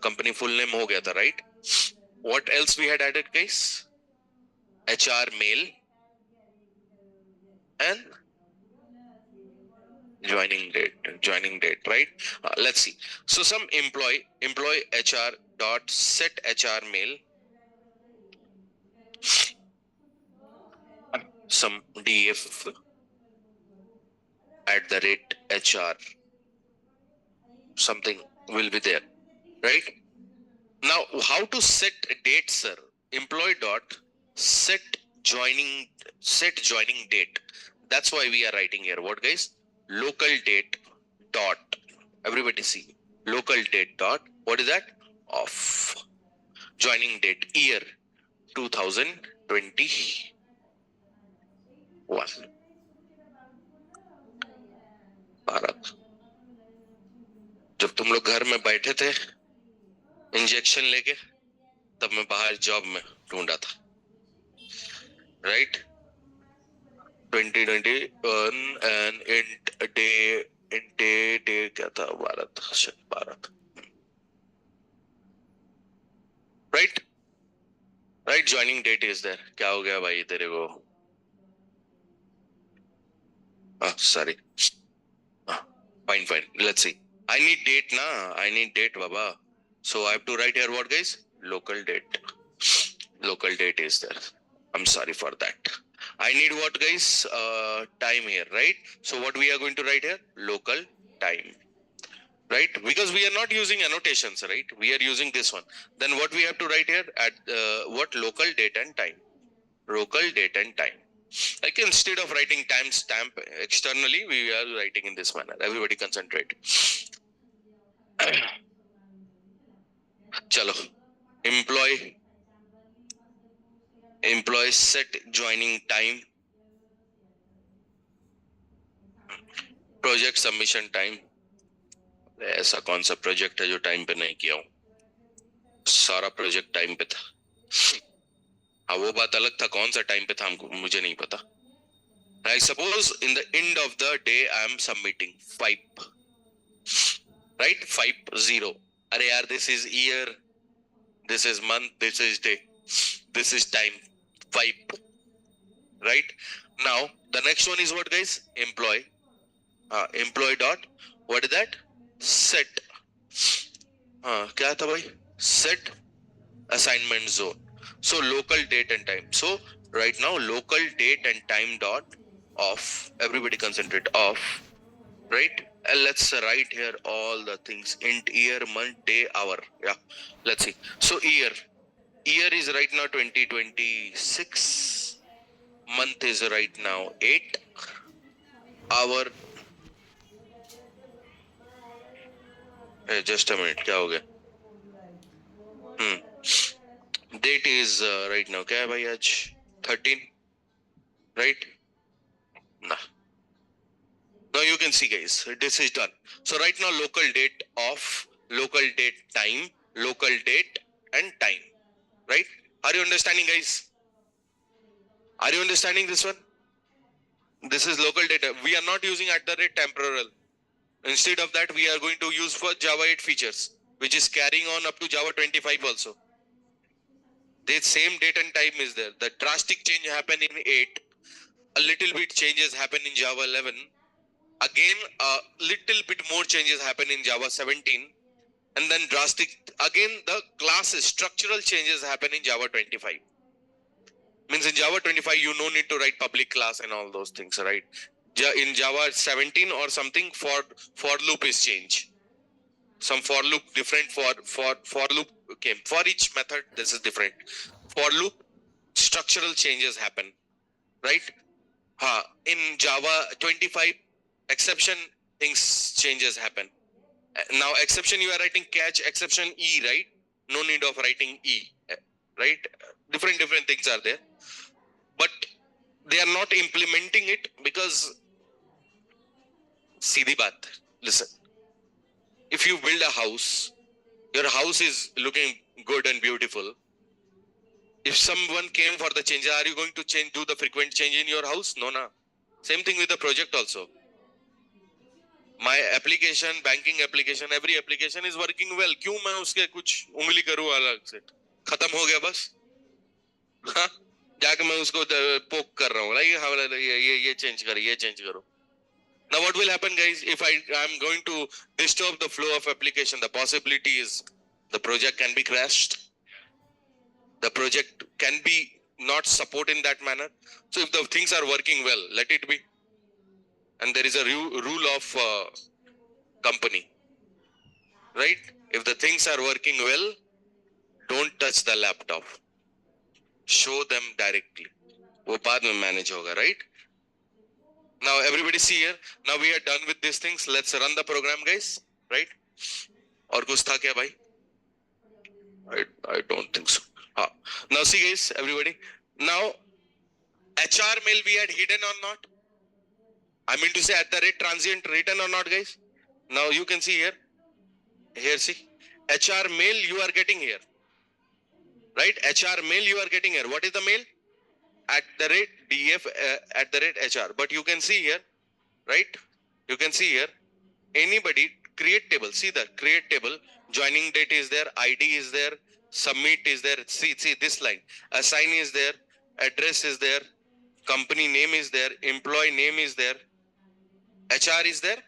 Speaker 1: Company full name ho gaya tha, right? What else we had added, guys? HR mail and joining date, right? Let's see. So some employee HR dot set HR mail, some df at the rate HR, something will be there, right? Now, how to set date, sir? Employee dot set joining date. That's why we are writing here. What, guys? Local date dot. Everybody see. Local date dot. What is that? Off. Joining date year 2021. Bharat. जब तुम लोग घर में बैठे थे injection लेके, तब मैं बाहर जॉब में ढूंढा था, राइट? 2021 and int day क्या था? Bharat, right? Joining date is there. क्या हो गया भाई तेरे को? Sorry. Fine. Let's see. I need date na. I need date, Baba. So I have to write here what, guys? Local date. Local date is there. I'm sorry for that. I need what, guys? Time here, right? So what we are going to write here? Local time. Right? Because we are not using annotations, right? We are using this one. Then what we have to write here? At what? Local date and time. Local date and time. Like instead of writing timestamp externally, we are writing in this manner. Everybody concentrate. Chalo. Employee set joining time. Project submission time. ऐसा कौन सा project है जो time पे नहीं किया हूं? सारा प्रोजेक्ट टाइम पे था. हाँ, वो बात अलग था, कौन सा टाइम पे था हमको मुझे नहीं पता. I suppose in the end of the day I am submitting 5, right? 50. अरे यार, this is year, this is month, this is day, this is time. 5, right? Now the next one is what, guys? Employee. Employee dot what is that? Set. क्या था भाई? Set assignment zone. So local date and time. So right now local date and time dot off. Everybody concentrate. Off, right? And let's write here all the things. Int year, month, day, hour. Yeah, let's see. So year is right now 2026. Month is right now 8. Hour, just a minute, क्या हो गया? Date is right now क्या है भाई आज? 13, right? Nah. Now you can see, guys, this is done. So right now local date off, local date time, local date and time, right? Are you understanding, guys? Are you understanding this one? This is local data. We are not using at the rate temporal. Instead of that, we are going to use for Java 8 features, which is carrying on up to Java 25 also. The same date and time is there. The drastic change happen in 8. A little bit changes happen in Java 11. Again, a little bit more changes happen in Java 17. And then drastic, again, the classes, structural changes happen in Java 25. Means in Java 25, you no need to write public class and all those things, right? In Java 17 or something, for loop is change. Some for loop different for loop came. For each method, this is different. For loop, structural changes happen, right? In Java 25, exception things changes happen. Now exception you are writing catch exception E, right? No need of writing E, right? Different things are there, but they are not implementing it because seedhi baat. Listen, if you build a house, your house is looking good and beautiful. If someone came for the change, are you going to do the frequent change in your house? No, na. Same thing with the project also. My application, banking application, every application is working well. क्यों मैं उसके कुछ उंगली करूँ अलग से? खत्म हो गया बस. हाँ, जाके मैं उसको पोक कर रहा हूँ. ये change करो, ये change करो. Now what will happen, guys? If I am going to disturb the flow of application, the possibility is the project can be crashed. The project can be not support in that manner. So if the things are working well, let it be. And there is a rule of company, right? If the things are working well, don't touch the laptop. Show them directly. वो बाद में manage होगा, right? Now everybody see here. Now we are done with these things. Let's run the program, guys. Right? और कुछ था क्या भाई? I don't think so. Now see, guys, everybody. Now HR mail we had hidden or not? I mean to say @ transient written or not, guys? Now you can see here. Here see. HR mail you are getting here. Right? HR mail you are getting here. What is the mail? @df @HR. But you can see here, right? You can see here. Anybody create table. See the create table. Joining date is there. ID is there. Submit is there. See this line. Assign is there. Address is there. Company name is there. Employee name is there. HR is there?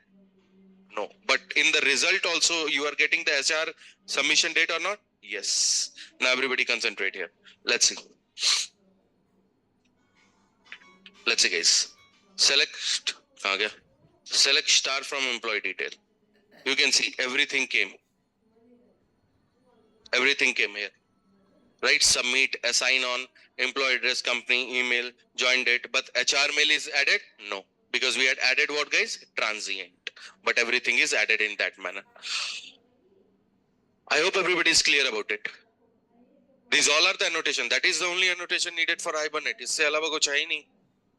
Speaker 1: No. But in the result also you are getting the HR submission date or not? Yes. Now everybody concentrate here. Let's see. Let's see, guys. Select star from employee detail. You can see everything came. Everything came here. Right? Submit, assign on, employee address, company, email, join date. But HR mail is added? No. Because we had added what, guys? Transient. But everything is added in that manner. I hope everybody is clear about it. These all are the annotation. That is the only annotation needed for Hibernate. इससे अलावा कुछ है ही नहीं.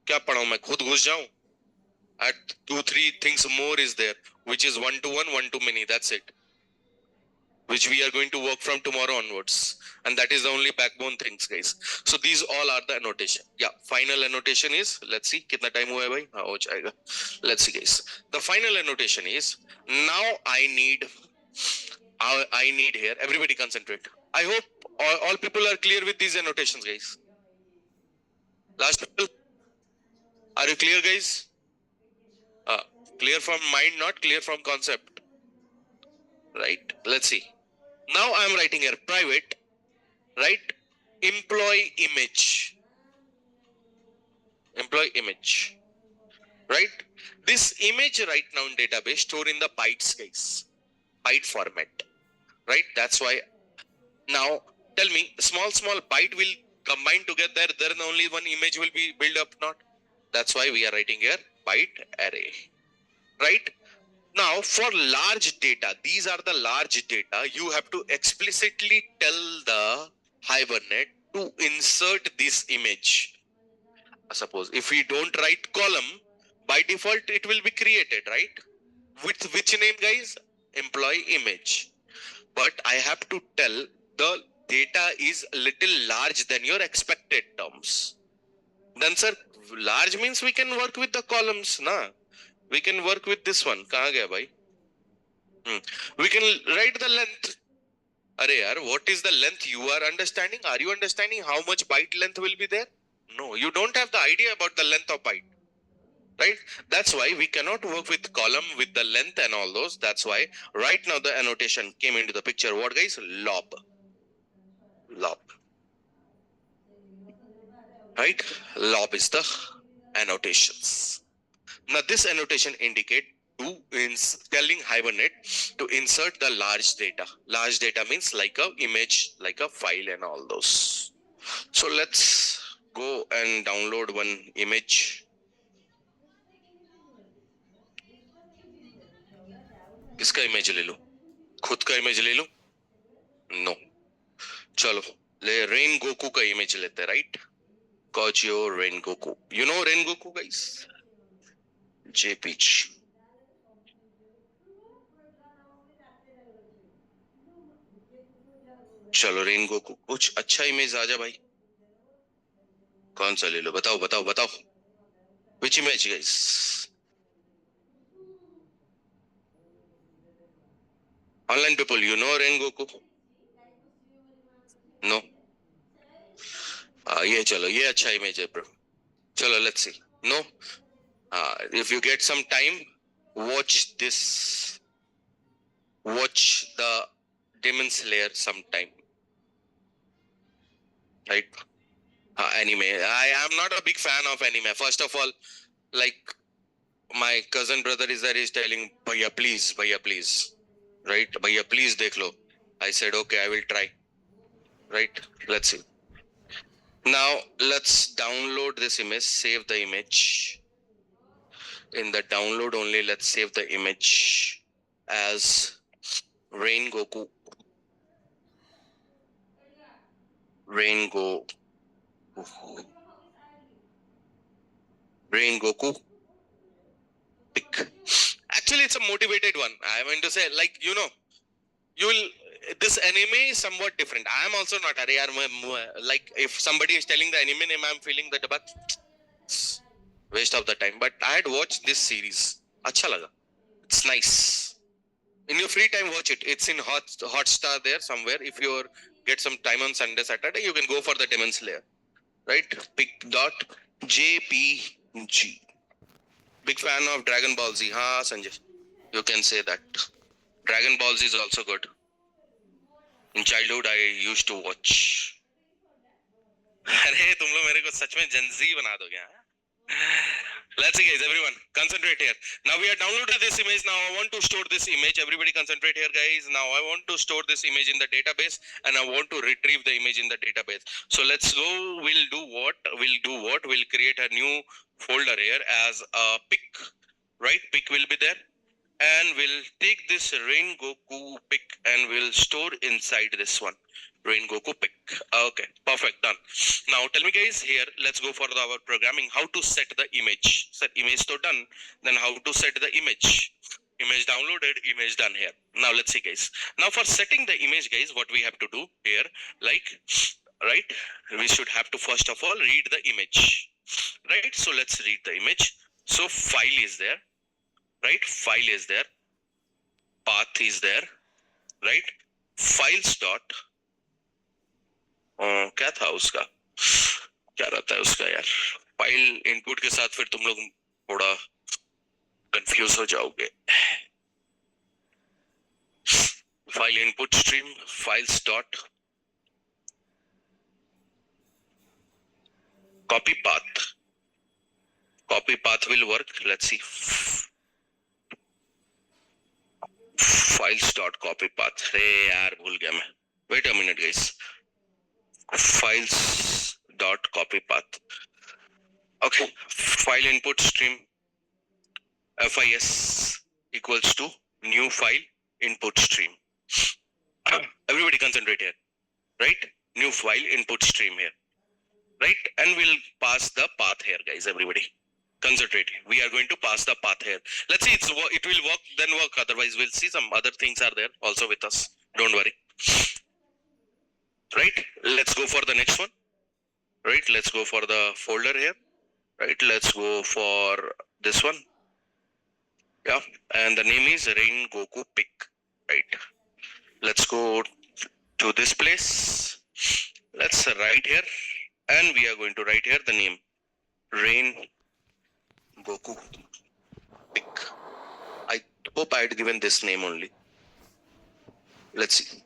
Speaker 1: क्या पढ़ाऊं मैं? खुद घुस जाऊं? At 2-3 things more is there, which is 1-to-1, 1-to-many. That's it. Which we are going to work from tomorrow onwards. And that is the only backbone things, guys. So these all are the annotation. Yeah, final annotation is, let's see, kitna time hua hai bhai? Haan, ho jayega. Let's see, guys. The final annotation is, now I need here, everybody concentrate. I hope all people are clear with these annotations, guys. Last people, are you clear, guys? Clear from mind, not clear from concept. Right, let's see. Now I am writing here private, right? Employee image, right? This image right now in database stored in the bytes, guys, byte format, right? That's why. Now tell me, small byte will combine together, then only one image will be built up, not? That's why we are writing here byte array, right? Now for large data, these are the large data, you have to explicitly tell the Hibernate to insert this image. Suppose if we don't write column, by default it will be created, right? With which name, guys? Employee image. But I have to tell the data is little large than your expected terms. Then sir, large means we can work with the columns, na? We can work with this one. कहाँ गया भाई? We can write the length. Arey yaar, what is the length you are understanding? Are you understanding how much byte length will be there? No, you don't have the idea about the length of byte. Right? That's why we cannot work with column with the length and all those. That's why right now the annotation came into the picture. What guys? Lob. Lob. Right? Lob is the annotations. Now this annotation indicate to telling Hibernate to insert the large data. Large data means like a image, like a file and all those. So let's go and download one image. किसका image ले लूं? खुद का image ले लूं? No, चलो ले rain Goku का इमेज लेते हैं, right? Kojio Rengoku. You know Rengoku, guys? JPG. चलो Rengoku. कुछ अच्छा इमेज आ जा भाई. कौन सा ले लो? बताओ बताओ बताओ. Which image, guys? Online people, you know Rengoku? No. ये चलो, ये अच्छा इमेज है ब्रो. चलो, let's see. No. If you get some time, watch this. Watch the Demon Slayer sometime. Right? Anime. I am not a big fan of anime. First of all, like my cousin brother is there, he's telling, Bhaiya please, right? Bhaiya please dekh lo. I said, okay, I will try. Right? Let's see. Now let's download this image, save the image. In the download only, let's save the image as Rain Goku. Rain Goku pick. Actually, it's a motivated one. I mean to say, like, you know, this anime is somewhat different. I am also not like if somebody is telling the anime name, I'm feeling that but waste of the time. But I had watched this series. Acha laga. It's nice. In your free time, watch it. It's in Hotstar there somewhere. If you get some time on Sunday, Saturday, you can go for the Demon Slayer. Right? Pick.jpg. Big fan of Dragon Ball Z. Ha, Sanjay. You can say that. Dragon Ball Z is also good. In childhood, I used to watch. अरे तुम लोग मेरे को सच में Gen Z बना दोगे हाँ? Let's see guys, everyone, concentrate here. Now we have downloaded this image. Now I want to store this image. Everybody concentrate here guys. Now I want to store this image in the database and I want to retrieve the image in the database. So let's go, we'll do what? We'll create a new folder here as a pick, right? Pick will be there. And we'll take this Rain Goku pick and we'll store inside this one. Rain Goku pick. Okay, perfect, done. Now tell me guys here, let's go for our programming. How to set the image. Set image to done. Then how to set the image. Image downloaded, image done here. Now let's see guys. Now for setting the image guys, what we have to do here, like, right? We should have to first of all read the image. Right? So let's read the image. So file is there. Right? File is there. Path is there. Right? Files dot. क्या था उसका? क्या रहता है उसका यार? File input के साथ फिर तुम लोग थोड़ा कंफ्यूज हो जाओगे. File input stream, files dot copy path. Copy path will work. Let's see. Files dot copy path. अरे यार भूल गया मैं. Wait a minute guys. Files dot copy path. Okay. File input stream FIS equals to new file input stream. Everybody concentrate here. Right? New file input stream here. Right? And we'll pass the path here guys. Everybody concentrate. We are going to pass the path here. Let's see, it will work, then work. Otherwise, we'll see some other things are there also with us. Don't worry. Right? Let's go for the next one. Right? Let's go for the folder here. Right? Let's go for this one. Yeah. And the name is Rain Goku pick. Right? Let's go to this place. Let's write here, and we are going to write here the name Rain Goku Pick. I hope I had given this name only. Let's see.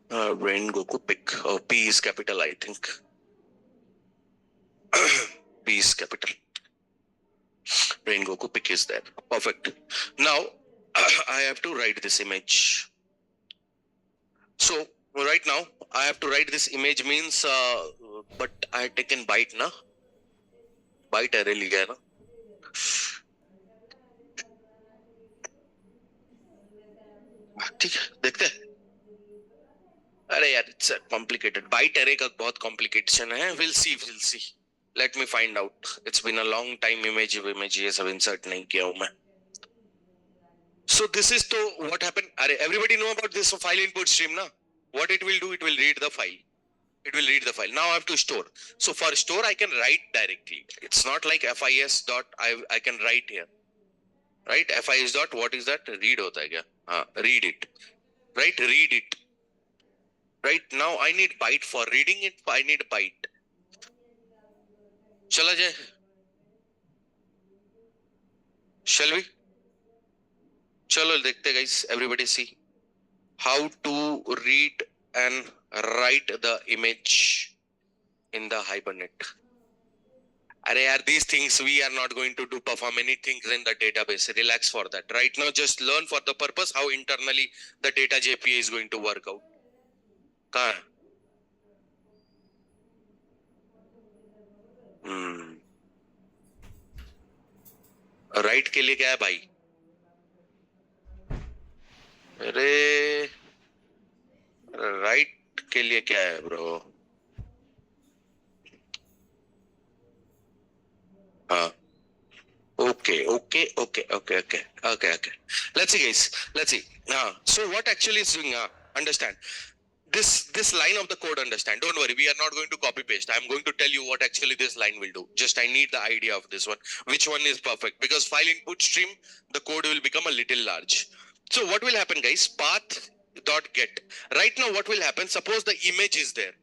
Speaker 1: Rain Goku Pick. Oh, P is capital, I think. P is capital. Rain Goku Pick is there. Perfect. Now I have to write this image. So right now I have to write this image means, but I had taken byte na. Byte array लिया है ना. ठीक है, देखते हैं. अरे यार, it's complicated. Byte array का बहुत complication है. We'll see. Let me find out. It's been a long time. Image ये सब insert नहीं किया हूँ मैं. So this is to what happened. अरे everybody know about this file input stream ना? What it will do? It will read the file. It will read the file. Now I have to store. So for store, I can write directly. It's not like FIS dot I can write here. Right? FIS dot what is that? Read होता है क्या? Read it. Right? Read it. Right? Now I need byte for reading it. I need byte. चला जाए. Shall we? चलो देखते guys. Everybody see how to read and write the image in the Hibernate. Arey yaar, these things we are not going to do perform anything in the database. Relax for that. Right now just learn for the purpose how internally the data JPA is going to work out. कहाँ है? Right के लिए क्या है भाई? अरे right के लिए क्या है ब्रो? हाँ. Okay. Let's see guys. Let's see. So what actually is doing? Understand. This line of the code, understand. Don't worry, we are not going to copy paste. I'm going to tell you what actually this line will do. Just I need the idea of this one. Which one is perfect? Because file input stream, the code will become a little large. So what will happen guys? Path dot get. Right now what will happen? Suppose the image is there.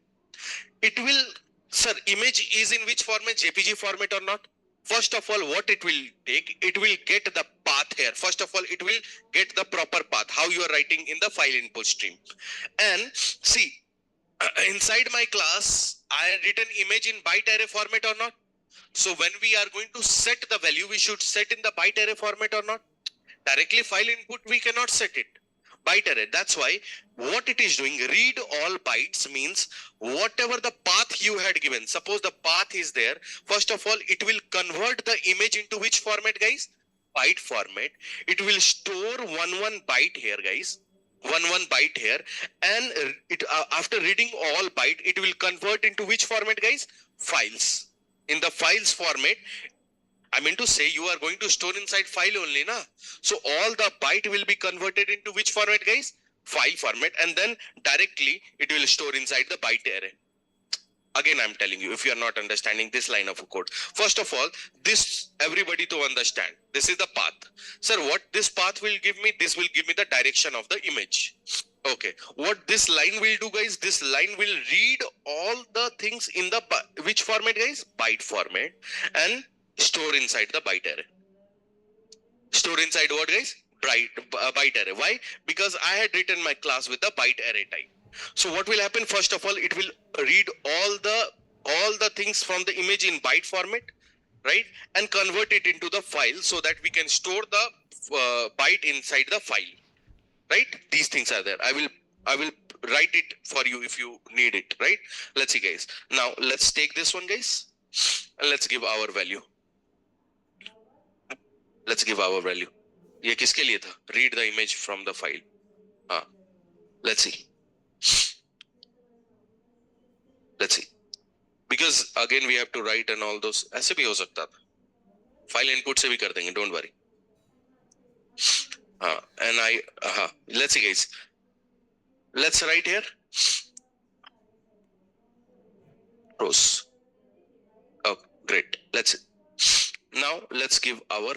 Speaker 1: It will, sir, image is in which format? JPG format or not? First of all, what it will take, it will get the path here. First of all, it will get the proper path, how you are writing in the file input stream. And see, inside my class, I had written image in byte array format or not? So when we are going to set the value, we should set in the byte array format or not? Directly file input, we cannot set it. Byte array. That's why what it is doing, read all bytes means whatever the path you had given. Suppose the path is there. First of all, it will convert the image into which format, guys? Byte format. It will store one byte here, guys. One byte here, and it after reading all byte, it will convert into which format, guys? Files. In the files format, I mean to say you are going to store inside file only, na? So all the byte will be converted into which format, guys? File format, and then directly it will store inside the byte array. Again, I'm telling you, if you are not understanding this line of code, first of all, this everybody to understand. This is the path. Sir, what this path will give me? This will give me the direction of the image. Okay, what this line will do, guys? This line will read all the things in the which format, guys? Byte format, and store inside the byte array. Store inside what, guys? Byte array. Why? Because I had written my class with the byte array type. So what will happen? First of all, it will read all the things from the image in byte format, right? And convert it into the file so that we can store the byte inside the file, right? These things are there. I will write it for you if you need it, right? Let's see, guys. Now let's take this one, guys, and let's give our value. Let's give our value. ये किसके लिए था? Read the image from the file. Let's see. Let's see. Because again we have to write and all those. ऐसे भी हो सकता था. File input से भी कर देंगे. Don't worry. And let's see, guys. Let's write here. Rows. Oh, great. Let's see. Now let's give our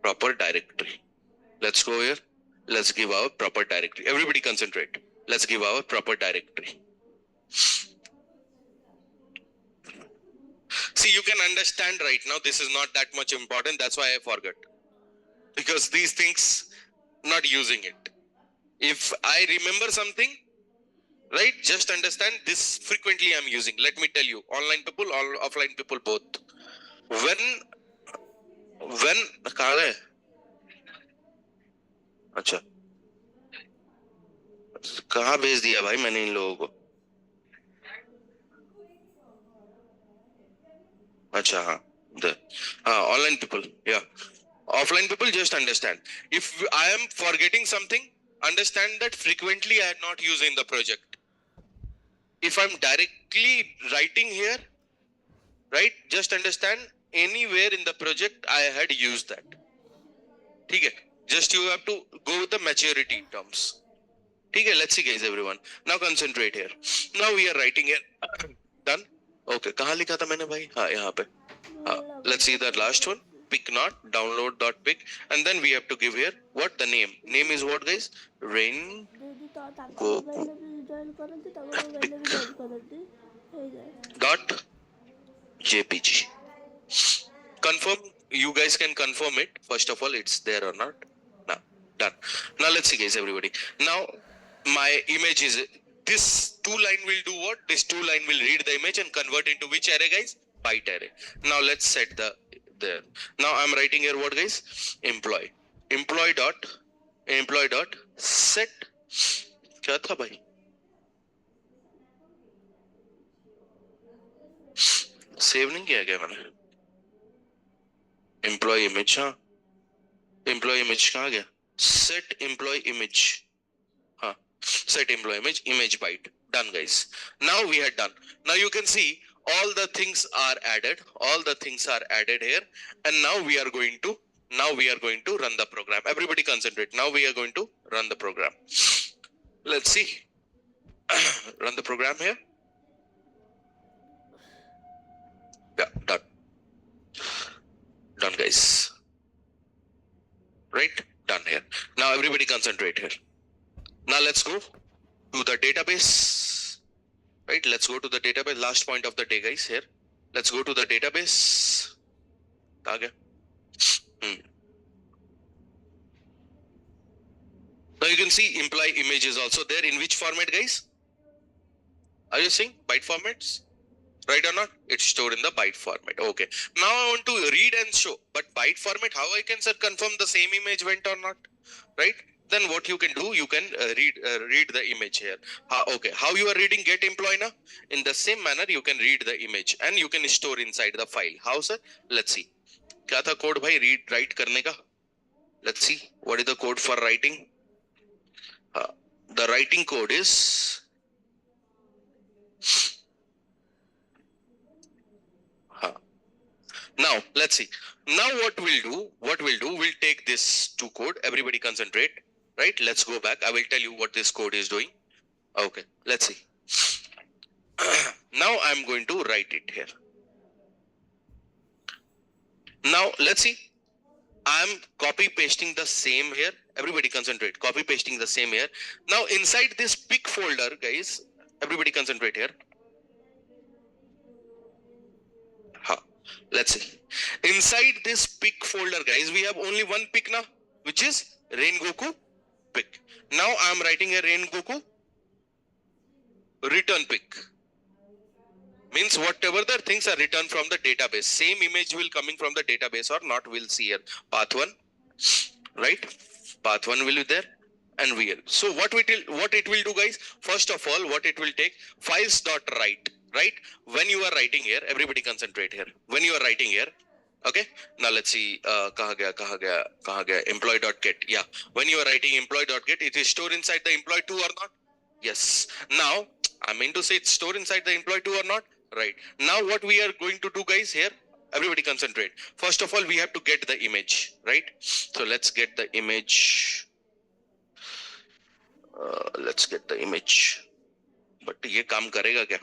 Speaker 1: proper directory. Let's go here. let's give our proper directory. Everybody concentrate. Let's give our proper directory. See, you can understand right now, this is not that much important. That's why I forgot. Because these things, not using it. If I remember something, right, just understand this frequently I'm using. Let me tell you, online people or offline people both. When कहाँ गए? अच्छा कहाँ भेज दिया भाई मैंने इन लोगों को? अच्छा हाँ, online people, yeah. Offline people, just understand. If I am forgetting something, understand that frequently I am not using the project. If I'm directly writing here, right, just understand anywhere in the project I had used that. Okay, just you have to go with the maturity terms. Okay, let's see guys, everyone. Now concentrate here. Now we are writing here. Done? Okay, कहाँ लिखा था मैंने भाई? हाँ यहाँ पे. Let's see the last one. Pick not download.pick, and then we have to give here what the name. Name is what guys? Rain go dot jpg. Confirm. You guys can confirm it. First of all, it's there or not. Now done. Now let's see guys, everybody. Now my image is this 2-line will do what? This 2-line will read the image and convert into which array guys? Byte array. Now let's set the there. Now I'm writing here what guys? Employee dot set. क्या था भाई? Save नहीं किया क्या मैंने? Employee image, हाँ. Employee image कहाँ गया? Set employee image. हाँ. Set employee image byte. Done guys. Now we had done. Now you can see all the things are added. All the things are added here. And now we are going to run the program. Everybody concentrate. Now we are going to run the program. Let's see. Run the program here. Yeah, done. Done guys. Right? Done here. Now everybody concentrate here. Now let's go to the database. Right? Let's go to the database. Last point of the day guys here. Let's go to the database. Okay. Now you can see employee image is also there. In which format guys? Are you seeing byte formats? Right or not? It's stored in the byte format. Okay. Now I want to read and show. But byte format, how I can confirm the same image went or not? Right? Then what you can do, you can read the image here. Okay. How you are reading get employee now? In the same manner, you can read the image and you can store inside the file. How sir? Let's see. क्या था code भाई read write करने का? Let's see. What is the code for writing? The writing code is now let's see. Now what we'll do, we'll take this to code. Everybody concentrate, right? Let's go back. I will tell you what this code is doing. Okay, let's see. Now I'm going to write it here. Now let's see. I'm copy pasting the same here. Everybody concentrate. Copy pasting the same here. Now inside this pick folder, guys, everybody concentrate here. Let's see. Inside this pick folder, guys, we have only one pick now, which is Rengoku pick. Now I'm writing a Rengoku return pick. Means whatever the things are returned from the database, same image will coming from the database or not, we'll see here. Path 1, right? Path 1 will be there and VL. So what it will do, guys? First of all, what it will take, files.write. Right? When you are writing here, everybody concentrate here. When you are writing here, okay? Now let's see, kaha gaya, employee.get. Yeah. When you are writing employee.get, it is stored inside the employee 2 or not? Yes. Now, I mean to say it's stored inside the employee 2 or not? Right. Now what we are going to do, guys, here, everybody concentrate. First of all, we have to get the image, right? So let's get the image. Let's get the image. But ये काम करेगा क्या?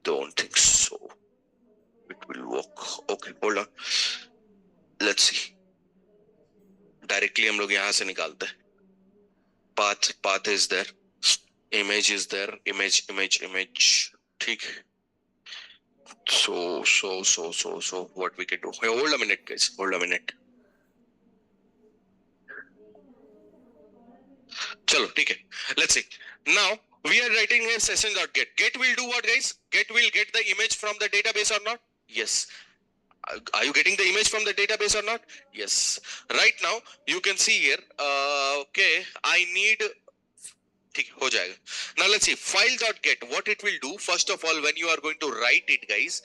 Speaker 1: Don't think so. It will work. Okay, hold on. Let's see. Directly हम लोग यहाँ से निकालते हैं. Path is there, image is there, image. ठीक. So what we can do? Hey, hold a minute, guys. Hold a minute. चलो ठीक है. Let's see. Now we are writing here session.get. Get will do what, guys? Get will get the image from the database or not? Yes. Are you getting the image from the database or not? Yes. Right now you can see here. Okay, I need. ठीक हो जाएगा. Now let's see file.get. What it will do? First of all, when you are going to write it, guys.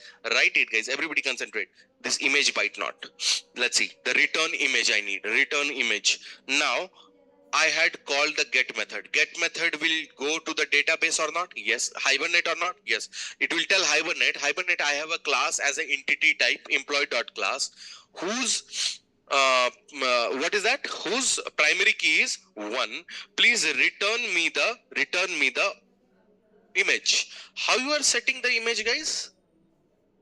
Speaker 1: Everybody concentrate. This image byte not. Let's see the return image. I need return image. Now I had called the get method. Get method will go to the database or not? Yes. Hibernate or not? Yes. It will tell Hibernate. Hibernate, I have a class as an entity type employee.class whose what is that? Whose primary key is 1. Please return me the image. How you are setting the image, guys?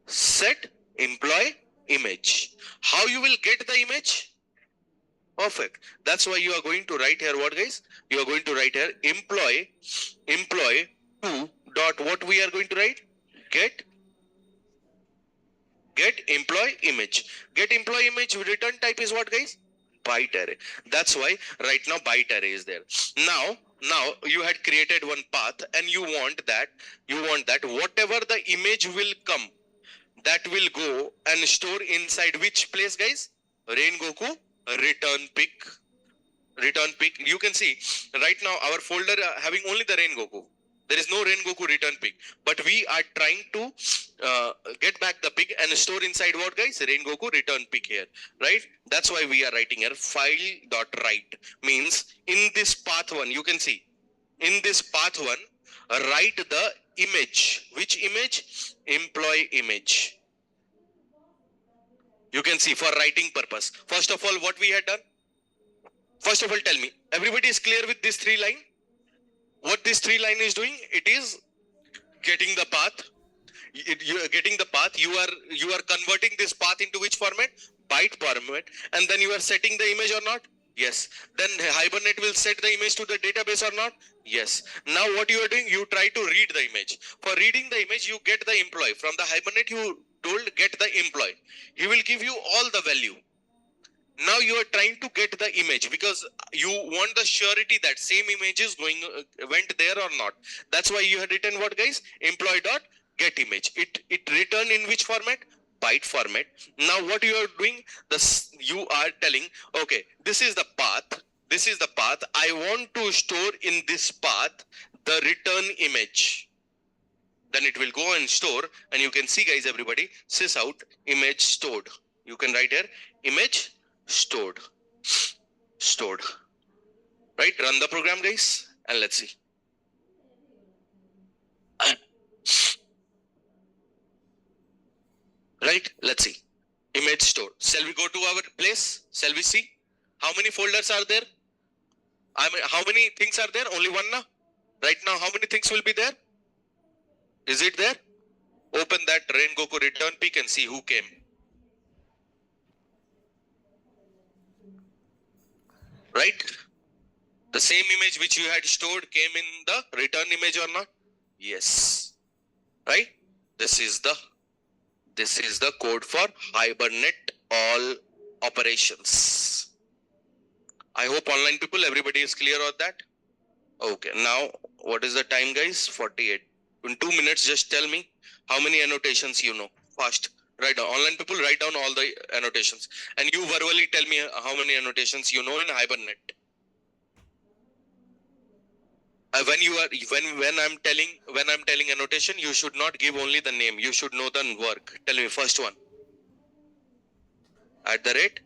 Speaker 1: Set employee image. How you will get the image? Perfect. That's why you are going to write here what, guys? You are going to write here employee 2 dot what we are going to write? Get employee image. Get employee image return type is what, guys? Byte array. That's why right now byte array is there. Now you had created one path and you want that whatever the image will come, that will go and store inside which place, guys? Rengoku return pick. You can see right now our folder having only the Rengoku. There is no Rengoku return pick, but we are trying to get back the pick and store inside what, guys? Rengoku return pick here, right? That's why we are writing here file.write means in this path 1, you can see in this path 1 write the image. Which image? Employee image. You can see for writing purpose. First of all, what we had done? First of all, tell me, everybody is clear with this 3 line? What this 3 line is doing? It is getting the path. You are getting the path. You are converting this path into which format? Byte format. And then you are setting the image or not? Yes. Then Hibernate will set the image to the database or not? Yes. Now what you are doing? You try to read the image. For reading the image, you get the employee. From the Hibernate, you told get the employee. He will give you all the value. Now you are trying to get the image because you want the surety that same image is went there or not. That's why you had written what, guys? Employee dot get image. It returned in which format? Byte format. Now what you are doing? You are telling, okay, this is the path. This is the path. I want to store in this path the return image. Then it will go and store, and you can see, guys, everybody, sysout image stored. You can write here image stored. Right? Run the program, guys, and let's see. Right? Let's see. Image stored. Shall we go to our place? Shall we see? How many folders are there? How many things are there? Only one now? Right now, how many things will be there? Is it there? Open that Rengoku return pick and see who came. Right? The same image which you had stored came in the return image or not? Yes. Right? This is the code for Hibernate all operations. I hope online people, everybody is clear on that. Okay, now what is the time, guys? 48. In 2 minutes, just tell me how many annotations you know. Fast. Write down. Online people, write down all the annotations. And you verbally tell me how many annotations you know in Hibernate. When I'm telling annotation, you should not give only the name. You should know the work. Tell me first one. @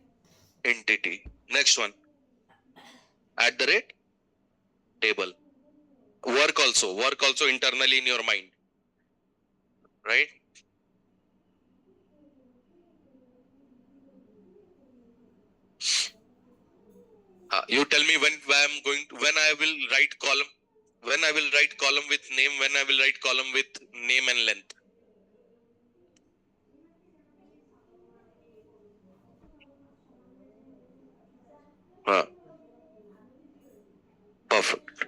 Speaker 1: entity. Next one. @ table. Work also internally in your mind. Right? You tell me when I will write column. When I will write column with name, when I will write column with name and length. Perfect.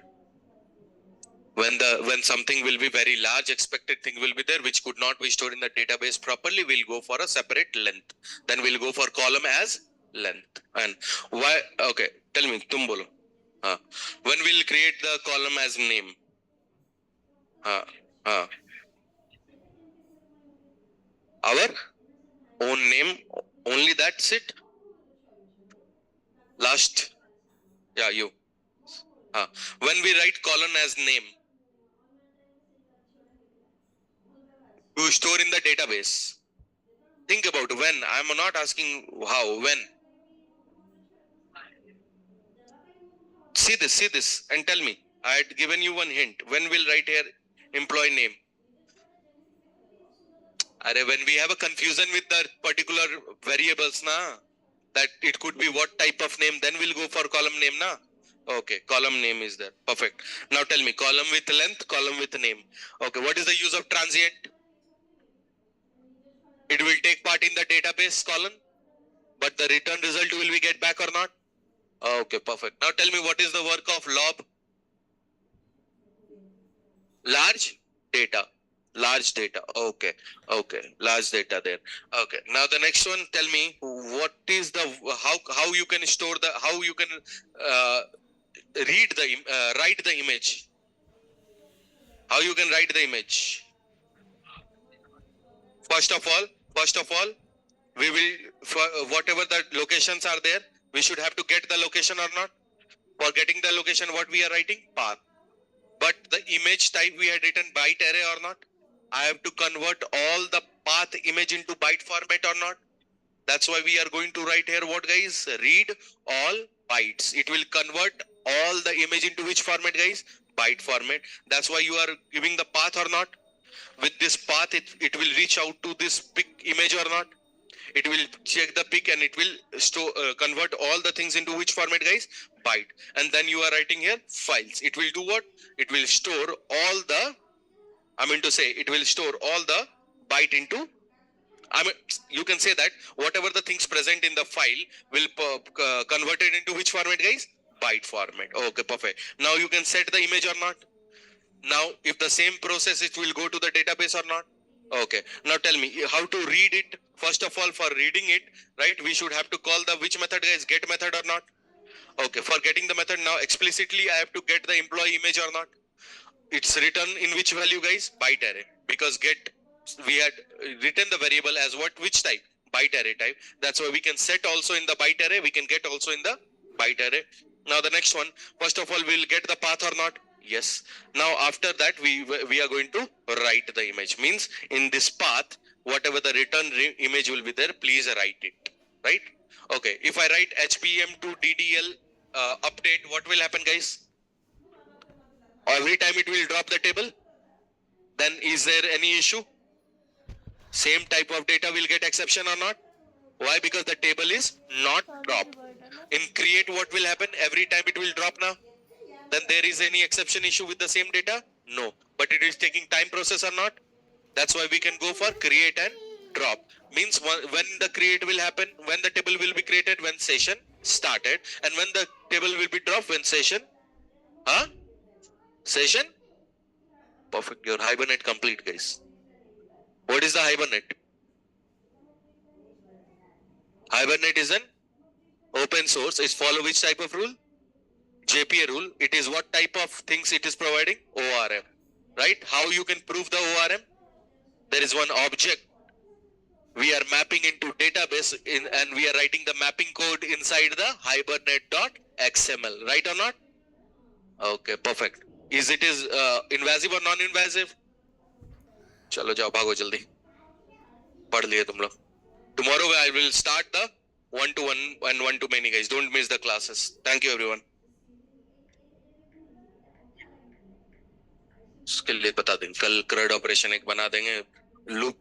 Speaker 1: When something will be very large, expected thing will be there, which could not be stored in the database properly, we'll go for a separate length. Then we'll go for column as length. And why? Okay, tell me, tum bolo. When we'll create the column as name? Our own name, only that's it. Last, yeah, you. When we write column as name, you store in the database. Think about when. I'm not asking how, when. See this, and tell me. I had given you one hint. When we'll write here employee name. When we have a confusion with the particular variables, na, that it could be what type of name, then we'll go for column name, na. Okay, column name is there. Perfect. Now tell me, column with length, column with name. Okay, what is the use of transient? It will take part in the database column, but the return result will we get back or not? Okay, perfect. Now tell me, what is the work of lob? Large data. Large data. Okay. Large data there. Okay. Now the next one, tell me, what is the how you can store the how you can read the write the image. How you can write the image? First of all, we will for whatever the locations are there, we should have to get the location or not. For getting the location, what we are writing? Path. But the image type we had written byte array or not? I have to convert all the path image into byte format or not? That's why we are going to write here what, guys? Read all bytes. It will convert all the image into which format, guys? Byte format. That's why you are giving the path or not? With this path, it will reach out to this pic image or not? It will check the pic and it will store convert all the things into which format, guys? Byte. And then you are writing here files. It will do what? It will store all the, it will store all the byte into, you can say that whatever the things present in the file will convert it into which format, guys? Byte format. Okay, perfect. Now you can set the image or not? Now, if the same process, it will go to the database or not? Okay. Now tell me how to read it. First of all, for reading it, right, we should have to call the which method, guys? Get method or not? Okay. For getting the method, now explicitly I have to get the employee image or not? It's written in which value, guys? Byte array. Because get, we had written the variable as what? Which type? Byte array type. That's why we can set also in the byte array. We can get also in the byte array. Now the next one. First of all, we'll get the path or not? Yes. Now after that, we are going to write the image. Means in this path, whatever the return image will be there, please write it. Right? Okay. If I write HPM to DDL update, what will happen, guys? Every time it will drop the table. Then is there any issue? Same type of data will get exception or not? Why? Because the table is not dropped. In create, what will happen? Every time it will drop now. Then there is any exception issue with the same data? No. But it is taking time process or not? That's why we can go for create and drop. Means when the create will happen, when the table will be created, when session started, and when the table will be dropped, when session, session? Perfect. Your Hibernate complete, guys. What is the Hibernate? Hibernate is an open source. It follow which type of rule? JPA rule. It is what type of things it is providing? ORM. Right? How you can prove the ORM? There is one object. We are mapping into database and we are writing the mapping code inside the hibernate.xml. Right or not? Okay, perfect. Is invasive or non-invasive? चलो जाओ भागो जल्दी पढ़ लिए तुम लोग. Tomorrow I will start the 1-to-1 and 1-to-many, guys. Don't miss the classes. Thank you, everyone. उसके लिए बता देंगे कल CRUD ऑपरेशन एक बना देंगे लूप